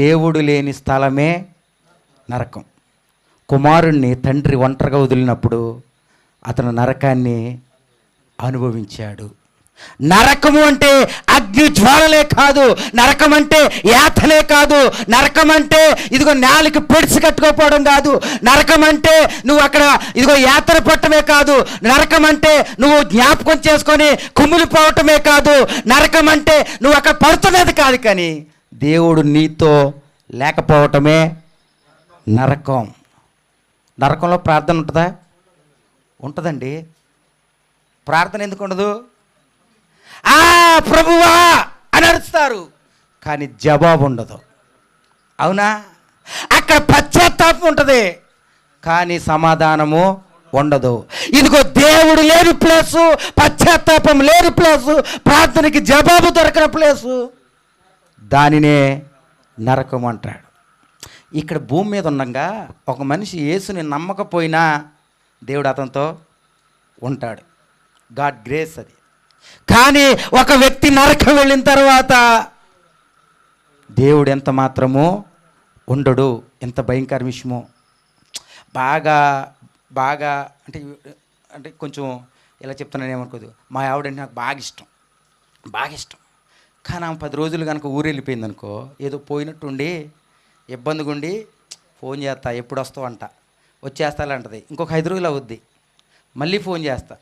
దేవుడు లేని స్థలమే నరకం. కుమారుణ్ణి తండ్రి ఒంటరిగా వదిలినప్పుడు అతను నరకాన్ని అనుభవించాడు. నరకము అంటే అగ్ని జ్వాలలే కాదు, నరకం అంటే యాతనే కాదు, నరకం అంటే ఇదిగో నాలుగు పెడిసి కట్టుకోపోవడం కాదు, నరకం అంటే నువ్వు అక్కడ ఇదిగో యాతన పట్టమే కాదు, నరకం అంటే నువ్వు జ్ఞాపకం చేసుకొని కుమిలిపోవటమే కాదు, నరకం అంటే నువ్వు అక్కడ పడుతున్నది కాదు, కానీ దేవుడు నీతో లేకపోవటమే నరకం. నరకంలో ప్రార్థన ఉంటుందా? ఉంటుందండి. ప్రార్థన ఎందుకు ఉండదు? ప్రభువా అని అరుస్తారు, కానీ జవాబు ఉండదు. అవునా? అక్కడ పశ్చాత్తాపం ఉంటుంది, కానీ సమాధానము ఉండదు. ఇదిగో దేవుడు లేని ప్లేసు, పశ్చాత్తాపం లేని ప్లేసు, ప్రార్థనకి జవాబు దొరకని ప్లేసు, దానినే నరకం అంటాడు. ఇక్కడ భూమి మీద ఉండగా ఒక మనిషి యేసుని నమ్మకపోయినా దేవుడు అతనితో ఉంటాడు. గాడ్ గ్రేస్ అది. కానీ ఒక వ్యక్తి నరకం వెళ్ళిన తర్వాత దేవుడు ఎంత మాత్రమో ఉండడు. ఎంత భయంకర విషయమో. బాగా బాగా అంటే అంటే కొంచెం ఇలా చెప్తున్నాను ఏమనుకోదు. మా ఆవిడంటే నాకు బాగా ఇష్టం. కానీ ఆమె 10 రోజులు కనుక ఊరు వెళ్ళిపోయింది అనుకో, ఏదో పోయినట్టుండి ఇబ్బందిగా ఉండి ఫోన్ చేస్తా, ఎప్పుడు వస్తావు అంట, వచ్చేస్తానంటది. ఇంకొక 5 రోజులు అవుద్ది, మళ్ళీ ఫోన్ చేస్తా,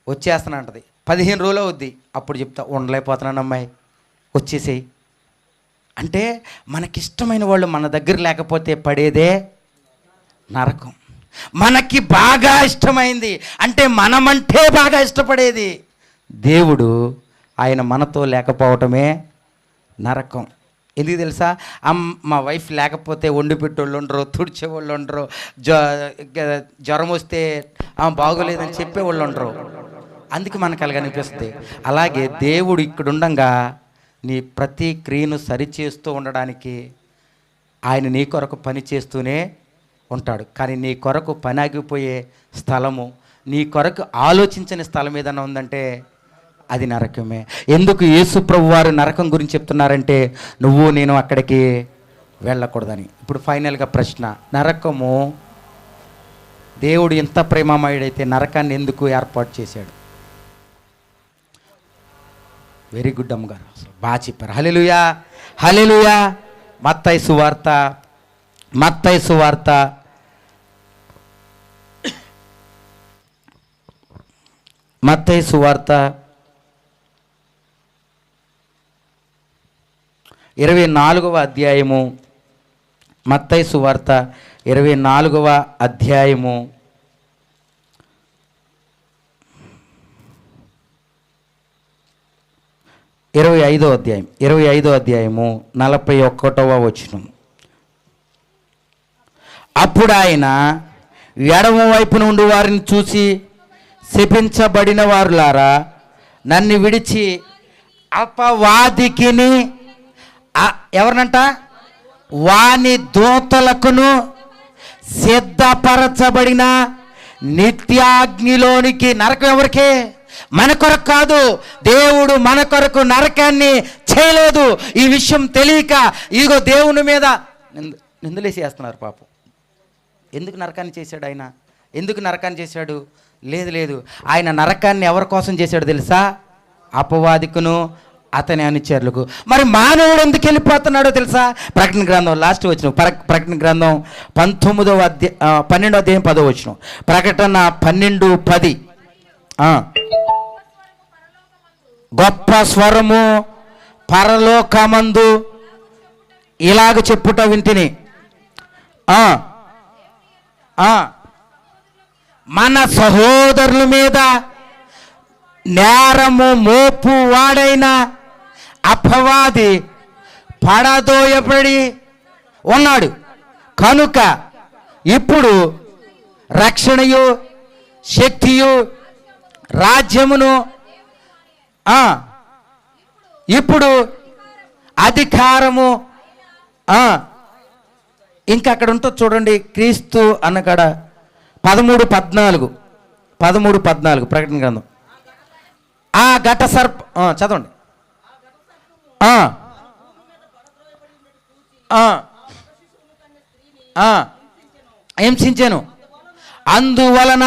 వచ్చేస్తానంటది. 15 రోజులు అవుద్ది, అప్పుడు చెప్తా ఉండలేకపోతున్నాను అమ్మాయి, వచ్చేసేయి. అంటే మనకిష్టమైన వాళ్ళు మన దగ్గర లేకపోతే పడేదే నరకం. మనకి బాగా ఇష్టమైంది అంటే మనమంటే బాగా ఇష్టపడేది దేవుడు, ఆయన మనతో లేకపోవటమే నరకం. ఎందుకు తెలుసా? మా వైఫ్ లేకపోతే వండి పెట్టేవాళ్ళు ఉండరు, తుడిచేవాళ్ళు ఉండరు, జ్వరం వస్తే బాగోలేదని చెప్పేవాళ్ళు ఉండరు. అందుకే మనకు అలాగ అనిపిస్తుంది. అలాగే దేవుడు ఇక్కడ ఉండగా నీ ప్రతి క్రియను సరిచేస్తూ ఉండడానికి ఆయన నీ కొరకు పని చేస్తూనే ఉంటాడు. కానీ నీ కొరకు పని ఆగిపోయే స్థలము, నీ కొరకు ఆలోచించని స్థలం ఏదైనా ఉందంటే అది నరకమే. ఎందుకు యేసు ప్రభు వారు నరకం గురించి చెప్తున్నారంటే నువ్వు నేను అక్కడికి వెళ్ళకూడదని. ఇప్పుడు ఫైనల్గా ప్రశ్న, నరకము దేవుడు ఎంత ప్రేమమయుడైతే నరకాన్ని ఎందుకు ఏర్పాటు చేశాడు? వెరీ గుడ్ అమ్మగారు, అసలు బాగా చెప్పారు. హల్లెలూయా, హల్లెలూయా. మత్తయి సువార్త 24వ అధ్యాయము, మత్తయి సువార్త 24వ అధ్యాయము 25వ అధ్యాయము 41వ వచనం. అప్పుడు ఆయన ఎడమ వైపు నుండి వారిని చూసి, శపించబడిన వారులారా, నన్ను విడిచి అపవాదికిని, ఎవరినంట, వాని దూతలకును సిద్ధపరచబడిన నిత్యాగ్నిలోనికి. నరకం ఎవరికే? మన కొరకు కాదు. దేవుడు మన కొరకు నరకాన్ని చేయలేదు. ఈ విషయం తెలియక ఇదిగో దేవుని మీద నిందలేసేస్తున్నారు పాపం. ఎందుకు నరకాన్ని చేశాడు ఆయన? ఎందుకు నరకాన్ని చేశాడు? లేదు, ఆయన నరకాన్ని ఎవరి కోసం చేశాడు తెలుసా? అపవాదికును అతని అనుచరులకు. మరి మానవుడు ఎందుకు వెళ్ళిపోతున్నాడో తెలుసా? ప్రకటన గ్రంథం లాస్ట్ వచ్చిన ప్రకటన గ్రంథం 12వ అధ్యాయం 10వ వచనం. ప్రకటన 12:10. గొప్ప స్వరము పరలోకమందు ఇలాగ చెప్పుట వింటిని, మన సహోదరుల మీద నేరము మోపు వాడైన అపవాది పడదోయబడి ఉన్నాడు కనుక ఇప్పుడు రక్షణయు శక్తియు రాజ్యమును ఇప్పుడు అధికారము ఇంకా అక్కడ ఉంటుంది చూడండి, క్రీస్తు అన్నకాడ 13:14 ప్రకటన గ్రంథం. ఆ ఘట సర్ప చదవండి. హింసించాను, అందువలన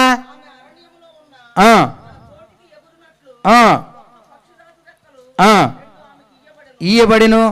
ఇయ్యబడిను,